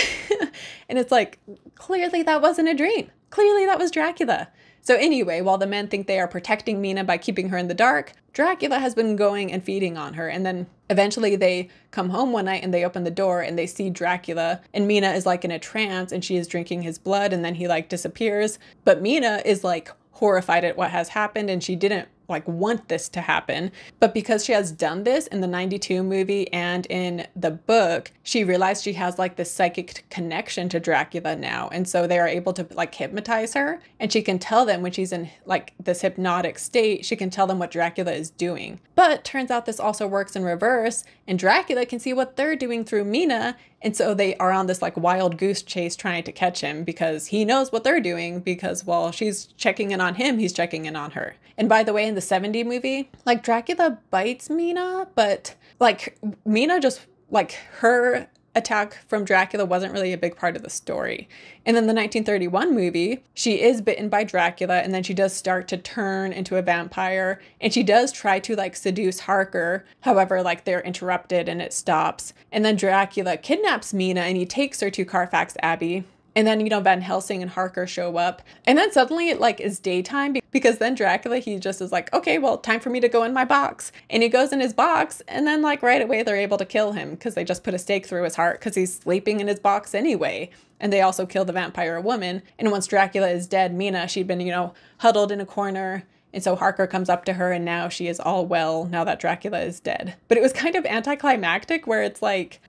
And it's like, clearly that wasn't a dream. Clearly that was Dracula. So anyway, while the men think they are protecting Mina by keeping her in the dark, Dracula has been going and feeding on her. And then eventually they come home one night and they open the door and they see Dracula, and Mina is like in a trance and she is drinking his blood, and then he like disappears. But Mina is like horrified at what has happened, and she didn't like want this to happen. But because she has done this in the 92 movie and in the book, she realized she has like this psychic connection to Dracula now. And so they are able to like hypnotize her, and she can tell them when she's in like this hypnotic state, she can tell them what Dracula is doing. But turns out this also works in reverse, and Dracula can see what they're doing through Mina. And so they are on this like wild goose chase trying to catch him, because he knows what they're doing, because while she's checking in on him, he's checking in on her. And by the way, in the 70 movie, like Dracula bites Mina, but like Mina just like her attack from Dracula wasn't really a big part of the story. And then the 1931 movie, she is bitten by Dracula, and then she does start to turn into a vampire, and she does try to like seduce Harker. However, like they're interrupted and it stops. And then Dracula kidnaps Mina and he takes her to Carfax Abbey. And then, you know, Van Helsing and Harker show up. And then suddenly it like is daytime, because then Dracula, he just is like, okay, well, time for me to go in my box. And he goes in his box, and then like right away they're able to kill him because they just put a stake through his heart because he's sleeping in his box anyway. And they also kill the vampire woman. And once Dracula is dead, Mina, she'd been, you know, huddled in a corner. And so Harker comes up to her, and now she is all well now that Dracula is dead. But it was kind of anticlimactic, where it's like,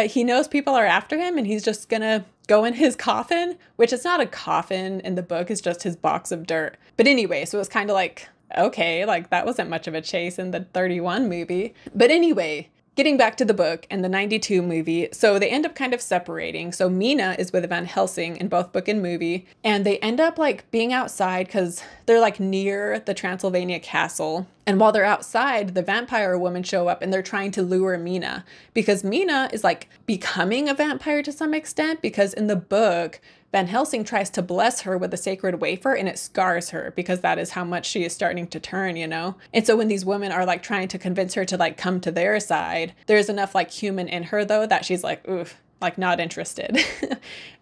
he knows people are after him and he's just gonna go in his coffin, which is not a coffin in the book, it's just his box of dirt. But anyway, so it was kind of like, okay, like that wasn't much of a chase in the 31 movie. But anyway, getting back to the book and the 92 movie, so they end up kind of separating. So Mina is with Van Helsing in both book and movie, and they end up like being outside because they're like near the Transylvania castle. And while they're outside, the vampire women show up and they're trying to lure Mina, because Mina is like becoming a vampire to some extent, because in the book, Van Helsing tries to bless her with a sacred wafer and it scars her, because that is how much she is starting to turn, you know? And so when these women are like trying to convince her to like come to their side, there's enough like human in her though that she's like, oof, like not interested.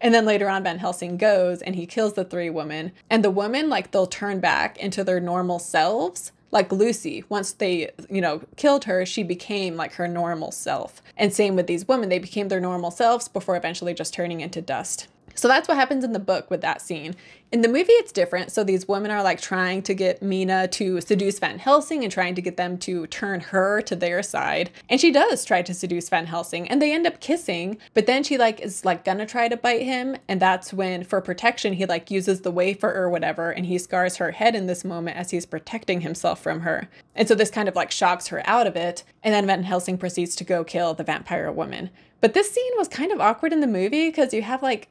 And then later on, Van Helsing goes and he kills the three women, and the women, like they'll turn back into their normal selves. Like Lucy, once they, you know, killed her, she became like her normal self. And same with these women, they became their normal selves before eventually just turning into dust. So that's what happens in the book with that scene. In the movie, it's different. So these women are like trying to get Mina to seduce Van Helsing and trying to get them to turn her to their side. And she does try to seduce Van Helsing, and they end up kissing. But then she like is like gonna try to bite him. And that's when, for protection, he like uses the wafer or whatever, and he scars her head in this moment as he's protecting himself from her. And so this kind of like shocks her out of it. And then Van Helsing proceeds to go kill the vampire woman. But this scene was kind of awkward in the movie because you have like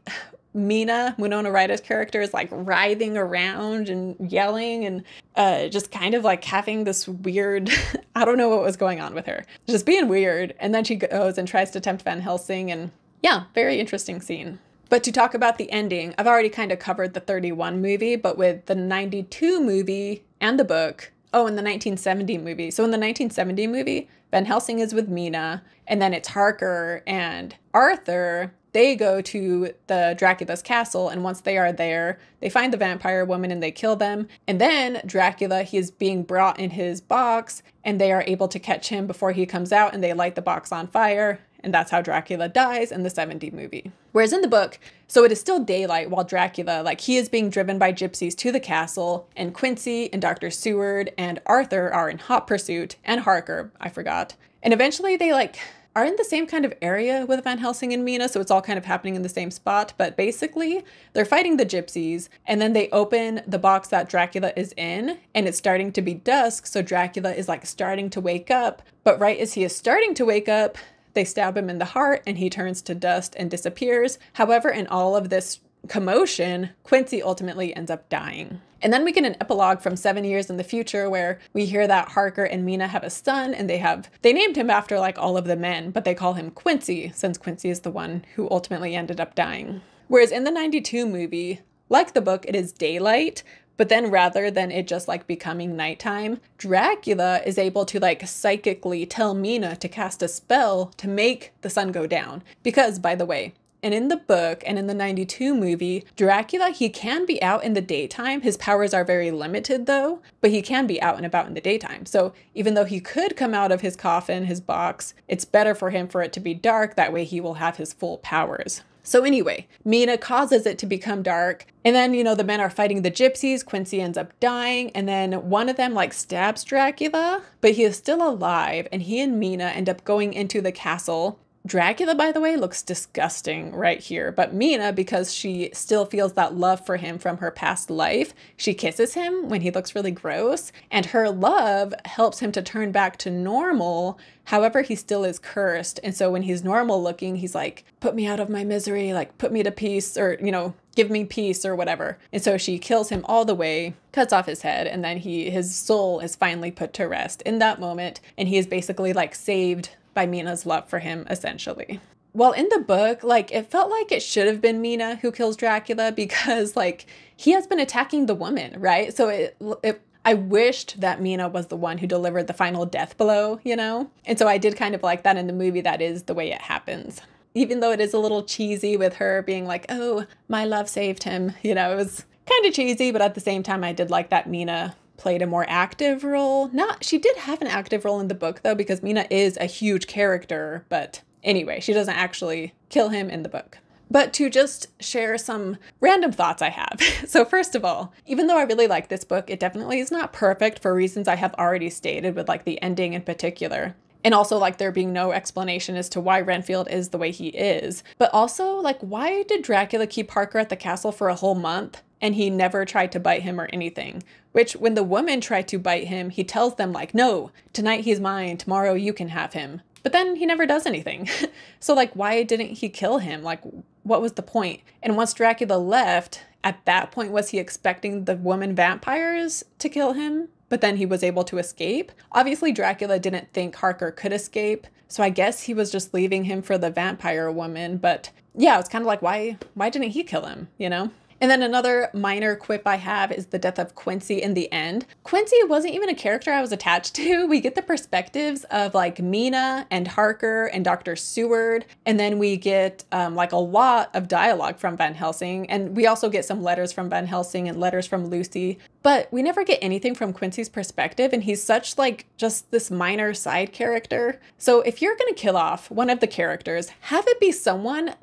Mina, Winona Ryder's character, is like writhing around and yelling and just kind of like having this weird, I don't know what was going on with her, just being weird. And then she goes and tries to tempt Van Helsing, and yeah, very interesting scene. But to talk about the ending, I've already kind of covered the 31 movie, but with the 92 movie and the book, oh, and the 1970 movie. So in the 1970 movie, Van Helsing is with Mina, and then it's Harker and Arthur. They go to the Dracula's castle, and once they are there, they find the vampire woman and they kill them. And then Dracula, he is being brought in his box, and they are able to catch him before he comes out, and they light the box on fire. And that's how Dracula dies in the 70 movie. Whereas in the book, so it is still daylight while Dracula, like he is being driven by gypsies to the castle, and Quincy and Dr. Seward and Arthur are in hot pursuit, and Harker, I forgot. And eventually they like are in the same kind of area with Van Helsing and Mina, so it's all kind of happening in the same spot. But basically, they're fighting the gypsies, and then they open the box that Dracula is in, and it's starting to be dusk, so Dracula is like starting to wake up. But right as he is starting to wake up, they stab him in the heart, and he turns to dust and disappears. However, in all of this commotion, Quincy ultimately ends up dying. And then we get an epilogue from 7 years in the future where we hear that Harker and Mina have a son, and they named him after like all of the men, but they call him Quincy since Quincy is the one who ultimately ended up dying. Whereas in the 92 movie, like the book, it is daylight, but then rather than it just like becoming nighttime, Dracula is able to like psychically tell Mina to cast a spell to make the sun go down. Because, by the way, And in the book and in the 92 movie, Dracula, he can be out in the daytime. His powers are very limited though, but he can be out and about in the daytime. So even though he could come out of his coffin, his box, it's better for him for it to be dark. That way he will have his full powers. So anyway, Mina causes it to become dark. And then, you know, the men are fighting the gypsies. Quincy ends up dying. And then one of them like stabs Dracula, but he is still alive. And he and Mina end up going into the castle. Dracula, by the way, looks disgusting right here. But Mina, because she still feels that love for him from her past life, she kisses him when he looks really gross. And her love helps him to turn back to normal. However, he still is cursed. And so when he's normal looking, he's like, put me out of my misery, like put me to peace, or, you know, give me peace or whatever. And so she kills him all the way, cuts off his head, and then his soul is finally put to rest in that moment. And he is basically like saved by Mina's love for him, essentially. Well, in the book, like, it felt like it should have been Mina who kills Dracula because, like, he has been attacking the woman, right? So I wished that Mina was the one who delivered the final death blow, you know? And so I did kind of like that in the movie. That is the way it happens. Even though it is a little cheesy with her being like, oh, my love saved him. You know, it was kind of cheesy, but at the same time, I did like that Mina played a more active role. She did have an active role in the book though, because Mina is a huge character, but anyway, she doesn't actually kill him in the book. But to just share some random thoughts I have. So first of all, even though I really like this book, it definitely is not perfect for reasons I have already stated with like the ending in particular. And also like there being no explanation as to why Renfield is the way he is. But also like, why did Dracula keep Harker at the castle for a whole month? And he never tried to bite him or anything, which when the women try to bite him, he tells them like, no, tonight he's mine, tomorrow you can have him. But then he never does anything. So like, why didn't he kill him? Like, what was the point? And once Dracula left, at that point, was he expecting the woman vampires to kill him? But then he was able to escape. Obviously, Dracula didn't think Harker could escape. So I guess he was just leaving him for the vampire woman. But yeah, it's kind of like, why didn't he kill him, you know? And then another minor quip I have is the death of Quincy in the end. Quincy wasn't even a character I was attached to. We get the perspectives of like Mina and Harker and Dr. Seward. And then we get like a lot of dialogue from Van Helsing. And we also get some letters from Van Helsing and letters from Lucy. But we never get anything from Quincy's perspective. And he's such like just this minor side character. So if you're going to kill off one of the characters, have it be someone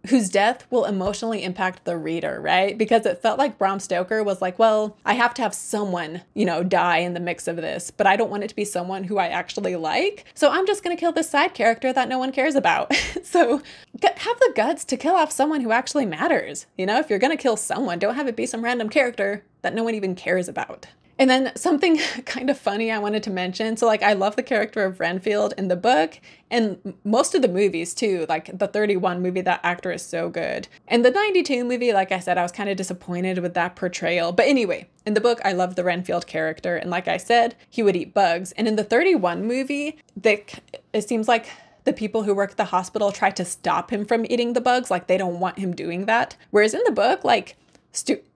whose death will emotionally impact the reader, right? Because it felt like Bram Stoker was like, well, I have to have someone, you know, die in the mix of this, but I don't want it to be someone who I actually like. So I'm just going to kill this side character that no one cares about. So have the guts to kill off someone who actually matters. You know, if you're going to kill someone, don't have it be some random character that no one even cares about. And then something kind of funny I wanted to mention. So like, I love the character of Renfield in the book and most of the movies too. Like the 31 movie, that actor is so good. And the 92 movie, like I said, I was kind of disappointed with that portrayal. But anyway, in the book, I love the Renfield character. And like I said, he would eat bugs. And in the 31 movie, it seems like the people who work at the hospital try to stop him from eating the bugs. Like they don't want him doing that. Whereas in the book, like,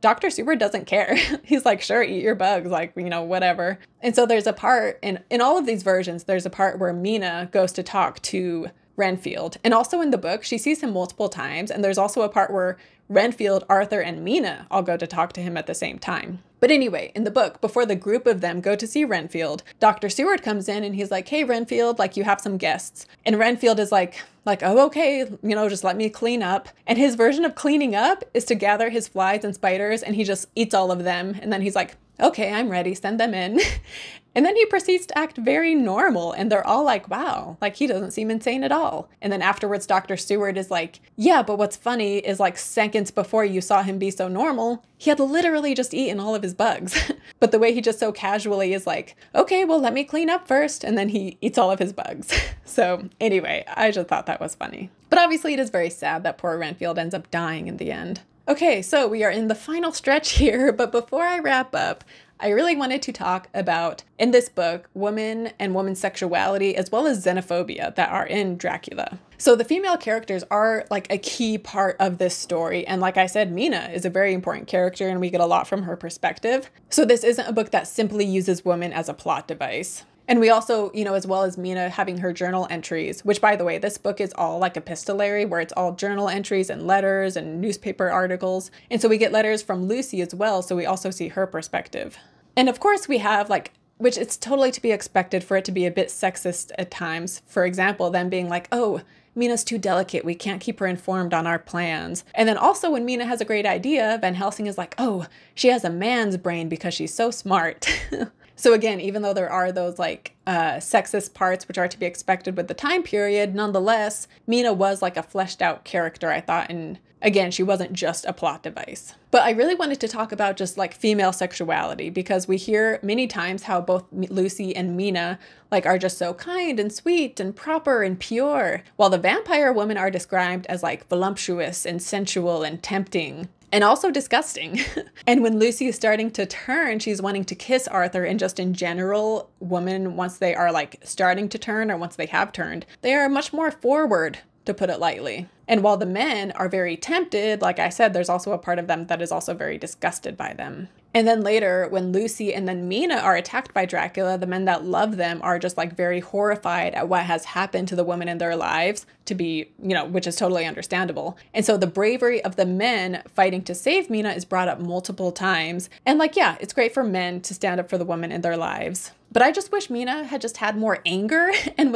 Dr. Seward doesn't care. He's like, sure, eat your bugs, like, you know, whatever. And so there's a part in all of these versions, there's a part where Mina goes to talk to Renfield. And also in the book, she sees him multiple times. And there's also a part where Renfield, Arthur, and Mina all go to talk to him at the same time. But anyway, in the book, before the group of them go to see Renfield, Dr. Seward comes in and he's like, hey, Renfield, like you have some guests. And Renfield is like, oh, okay, you know, just let me clean up. And his version of cleaning up is to gather his flies and spiders and he just eats all of them. And then he's like, okay, I'm ready, send them in. And then he proceeds to act very normal and they're all like, wow, like he doesn't seem insane at all. And then afterwards, Dr. Seward is like, yeah, but what's funny is like seconds before you saw him be so normal, he had literally just eaten all of his bugs. But the way he just so casually is like, okay, well, let me clean up first. And then he eats all of his bugs. So anyway, I just thought that was funny. But obviously it is very sad that poor Renfield ends up dying in the end. Okay, so we are in the final stretch here, but before I wrap up, I really wanted to talk about, in this book, women and women's sexuality, as well as xenophobia that are in Dracula. So the female characters are like a key part of this story. And like I said, Mina is a very important character and we get a lot from her perspective. So this isn't a book that simply uses women as a plot device. And we also, as well as Mina having her journal entries, which by the way, this book is all like epistolary, where it's all journal entries and letters and newspaper articles. And so we get letters from Lucy as well. So we also see her perspective. And of course we have which it's totally to be expected for it to be a bit sexist at times. For example, them being like, oh, Mina's too delicate. We can't keep her informed on our plans. And then also when Mina has a great idea, Van Helsing is like, oh, she has a man's brain because she's so smart. So again, even though there are those sexist parts which are to be expected with the time period, nonetheless, Mina was like a fleshed out character, I thought. And again, she wasn't just a plot device. But I really wanted to talk about just like female sexuality, because we hear many times how both Lucy and Mina are just so kind and sweet and proper and pure, while the vampire women are described as like voluptuous and sensual and tempting. And also disgusting. And when Lucy is starting to turn, she's wanting to kiss Arthur, and just in general, women, once they are starting to turn, or once they have turned, they are much more forward, to put it lightly. And while the men are very tempted, like I said, there's also a part of them that is also very disgusted by them. And then later, when Lucy and then Mina are attacked by Dracula, the men that love them are just very horrified at what has happened to the women in their lives, to be, which is totally understandable. And so the bravery of the men fighting to save Mina is brought up multiple times. And yeah, it's great for men to stand up for the women in their lives. But I just wish Mina had just had more anger and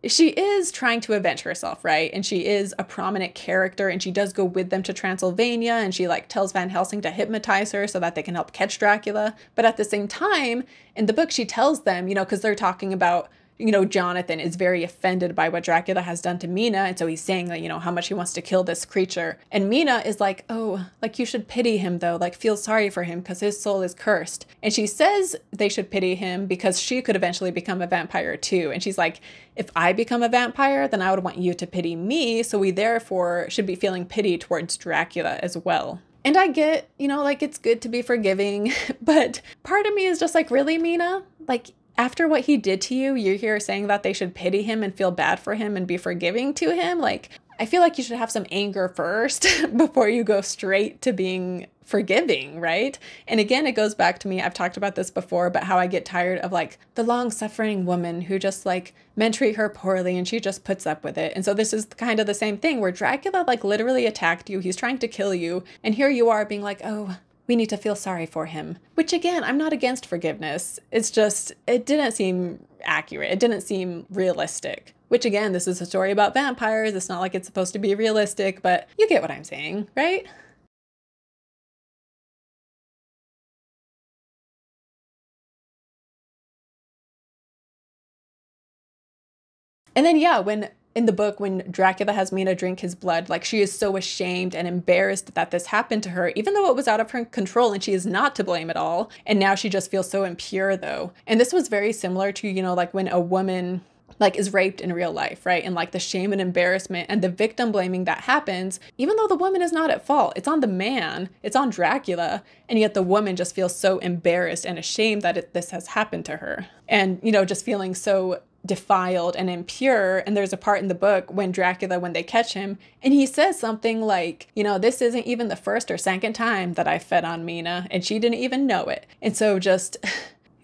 she is trying to avenge herself, right? And she is a prominent character, and she does go with them to Transylvania, and she tells Van Helsing to hypnotize her so that they can help catch Dracula. But at the same time, in the book, she tells them, because they're talking about, Jonathon is very offended by what Dracula has done to Mina. And so he's saying that, how much he wants to kill this creature. And Mina is like, oh, you should pity him though, feel sorry for him because his soul is cursed. And she says they should pity him because she could eventually become a vampire too. And she's like, if I become a vampire, then I would want you to pity me. So we therefore should be feeling pity towards Dracula as well. And I get, it's good to be forgiving, but part of me is just really, Mina? After what he did to you, you're here saying that they should pity him and feel bad for him and be forgiving to him? I feel like you should have some anger first before you go straight to being forgiving, right? And again, it goes back to me, I've talked about this before, but how I get tired of the long-suffering woman who just men treat her poorly and she just puts up with it. And so this is kind of the same thing where Dracula literally attacked you, he's trying to kill you, and here you are being oh, we need to feel sorry for him. Which again, I'm not against forgiveness. It's just, it didn't seem accurate. It didn't seem realistic. Which again, this is a story about vampires. It's not like it's supposed to be realistic, but you get what I'm saying, right? And then yeah, in the book, when Dracula has Mina drink his blood, she is so ashamed and embarrassed that this happened to her, even though it was out of her control and she is not to blame at all. And now she just feels so impure though. And this was very similar to, when a woman is raped in real life, right? And the shame and embarrassment and the victim blaming that happens, even though the woman is not at fault. It's on the man, it's on Dracula. And yet the woman just feels so embarrassed and ashamed that this has happened to her. And, just feeling so defiled and impure. And there's a part in the book when Dracula, when they catch him, and he says something this isn't even the first or second time that I fed on Mina, and she didn't even know it. And so just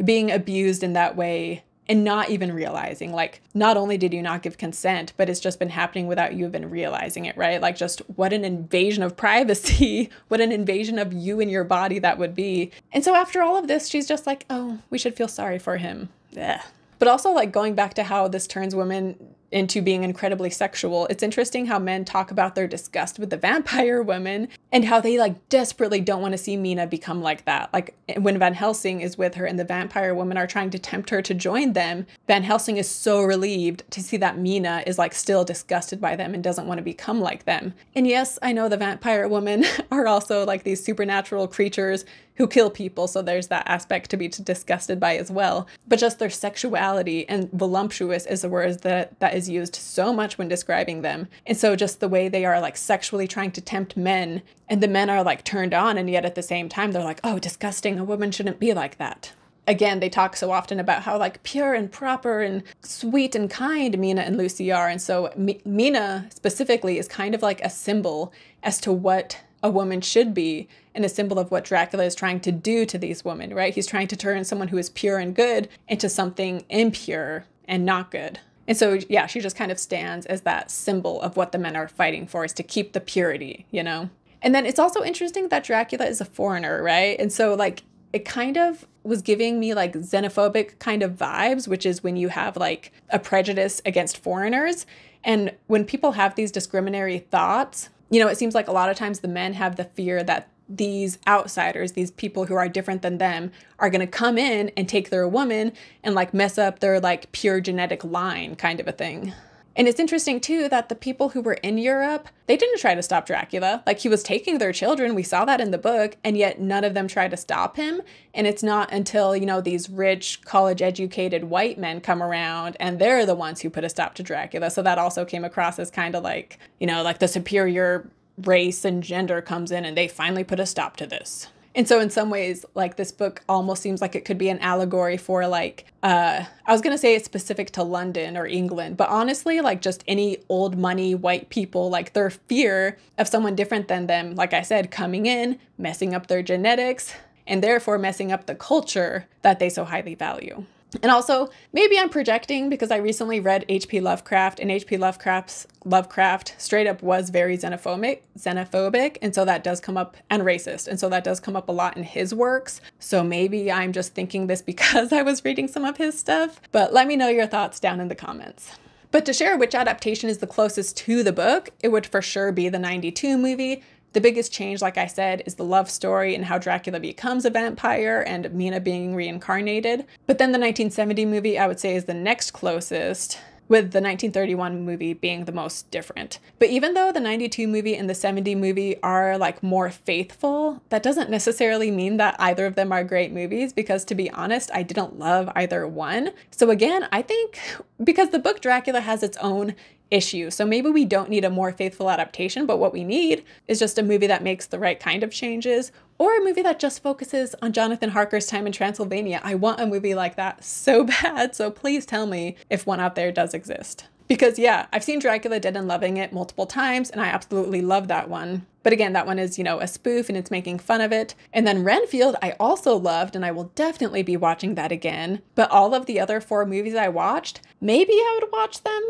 being abused in that way and not even realizing, not only did you not give consent, but it's just been happening without you even realizing it, right? Just what an invasion of privacy, what an invasion of you and your body that would be. And so after all of this, she's just oh, we should feel sorry for him. Ugh. But also going back to how this turns women into being incredibly sexual, it's interesting how men talk about their disgust with the vampire women and how they desperately don't want to see Mina become like that. When Van Helsing is with her and the vampire women are trying to tempt her to join them, Van Helsing is so relieved to see that Mina is still disgusted by them and doesn't want to become like them. And yes, I know the vampire women are also these supernatural creatures who kill people, so there's that aspect to be disgusted by as well. But just their sexuality, and voluptuous is a word that is used so much when describing them. And so just the way they are sexually trying to tempt men, and the men are turned on, and yet at the same time they're oh, disgusting, a woman shouldn't be like that. Again, they talk so often about how pure and proper and sweet and kind Mina and Lucy are. And so Mina specifically is kind of a symbol as to what a woman should be and a symbol of what Dracula is trying to do to these women, right? He's trying to turn someone who is pure and good into something impure and not good. And so, yeah, she just kind of stands as that symbol of what the men are fighting for, is to keep the purity, you know? And then it's also interesting that Dracula is a foreigner, right? And so, like, it kind of was giving me like xenophobic kind of vibes, which is when you have like a prejudice against foreigners. And when people have these discriminatory thoughts, you know, it seems like a lot of times the men have the fear that these outsiders, these people who are different than them, are going to come in and take their woman and like mess up their like pure genetic line kind of a thing. And it's interesting too that the people who were in Europe, they didn't try to stop Dracula. Like, he was taking their children, we saw that in the book, and yet none of them tried to stop him. And it's not until, you know, these rich college-educated white men come around and they're the ones who put a stop to Dracula. So that also came across as kind of like, you know, like the superior race and gender comes in and they finally put a stop to this. And so in some ways, like, this book almost seems like it could be an allegory for like, I was going to say it's specific to London or England, but honestly, like just any old money white people, like their fear of someone different than them, like I said, coming in, messing up their genetics, and therefore messing up the culture that they so highly value. And also, maybe I'm projecting because I recently read H.P. Lovecraft, and H.P. Lovecraft straight up was very xenophobic, and so that does come up, and racist, and so that does come up a lot in his works. So maybe I'm just thinking this because I was reading some of his stuff, but let me know your thoughts down in the comments. But to share which adaptation is the closest to the book, it would for sure be the 92 movie. The biggest change, like I said, is the love story and how Dracula becomes a vampire and Mina being reincarnated. But then the 1970 movie, I would say, is the next closest, with the 1931 movie being the most different. But even though the 92 movie and the 70 movie are like more faithful, that doesn't necessarily mean that either of them are great movies, because to be honest, I didn't love either one. So again, I think because the book Dracula has its own issue. So maybe we don't need a more faithful adaptation, but what we need is just a movie that makes the right kind of changes, or a movie that just focuses on Jonathan Harker's time in Transylvania. I want a movie like that so bad, so please tell me if one out there does exist. Because yeah, I've seen Dracula Dead and Loving It multiple times, and I absolutely love that one. But again, that one is, you know, a spoof and it's making fun of it. And then Renfield, I also loved, and I will definitely be watching that again. But all of the other 4 movies I watched, maybe I would watch them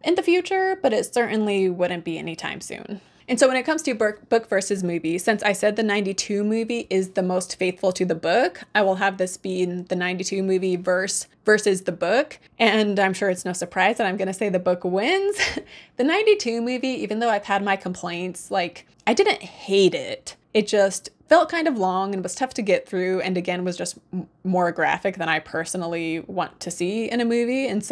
in the future, but it certainly wouldn't be anytime soon. And so when it comes to book versus movie, since I said the 92 movie is the most faithful to the book, I will have this be the 92 movie versus the book. And I'm sure it's no surprise that I'm going to say the book wins. The 92 movie, even though I've had my complaints, like, I didn't hate it. It just felt kind of long and was tough to get through, and again was just more graphic than I personally want to see in a movie. And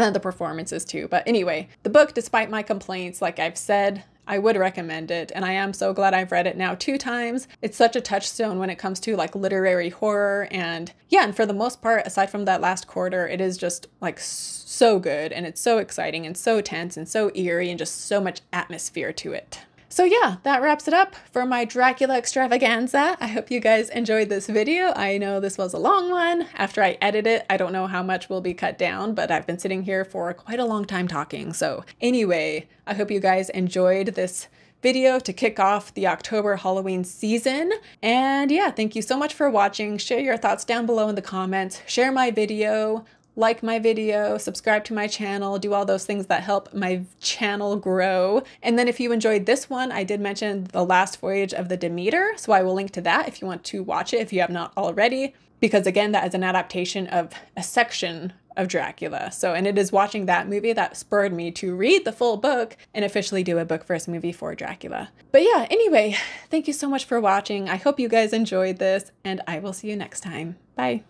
then the performances too. But anyway, the book, despite my complaints, like I've said, I would recommend it, and I am so glad I've read it now 2 times. It's such a touchstone when it comes to like literary horror, and yeah, and for the most part, aside from that last quarter, it is just like so good, and it's so exciting and so tense and so eerie and just so much atmosphere to it. So yeah, that wraps it up for my Dracula extravaganza. I hope you guys enjoyed this video. I know this was a long one. After I edit it, I don't know how much will be cut down, but I've been sitting here for quite a long time talking. So anyway, I hope you guys enjoyed this video to kick off the October Halloween season. And yeah, thank you so much for watching. Share your thoughts down below in the comments. Share my video. Like my video, subscribe to my channel, do all those things that help my channel grow. And then if you enjoyed this one, I did mention The Last Voyage of the Demeter, so I will link to that if you want to watch it if you have not already, because again, that is an adaptation of a section of Dracula. So, and it is watching that movie that spurred me to read the full book and officially do a book versus movie for Dracula. But yeah, anyway, thank you so much for watching. I hope you guys enjoyed this, and I will see you next time. Bye.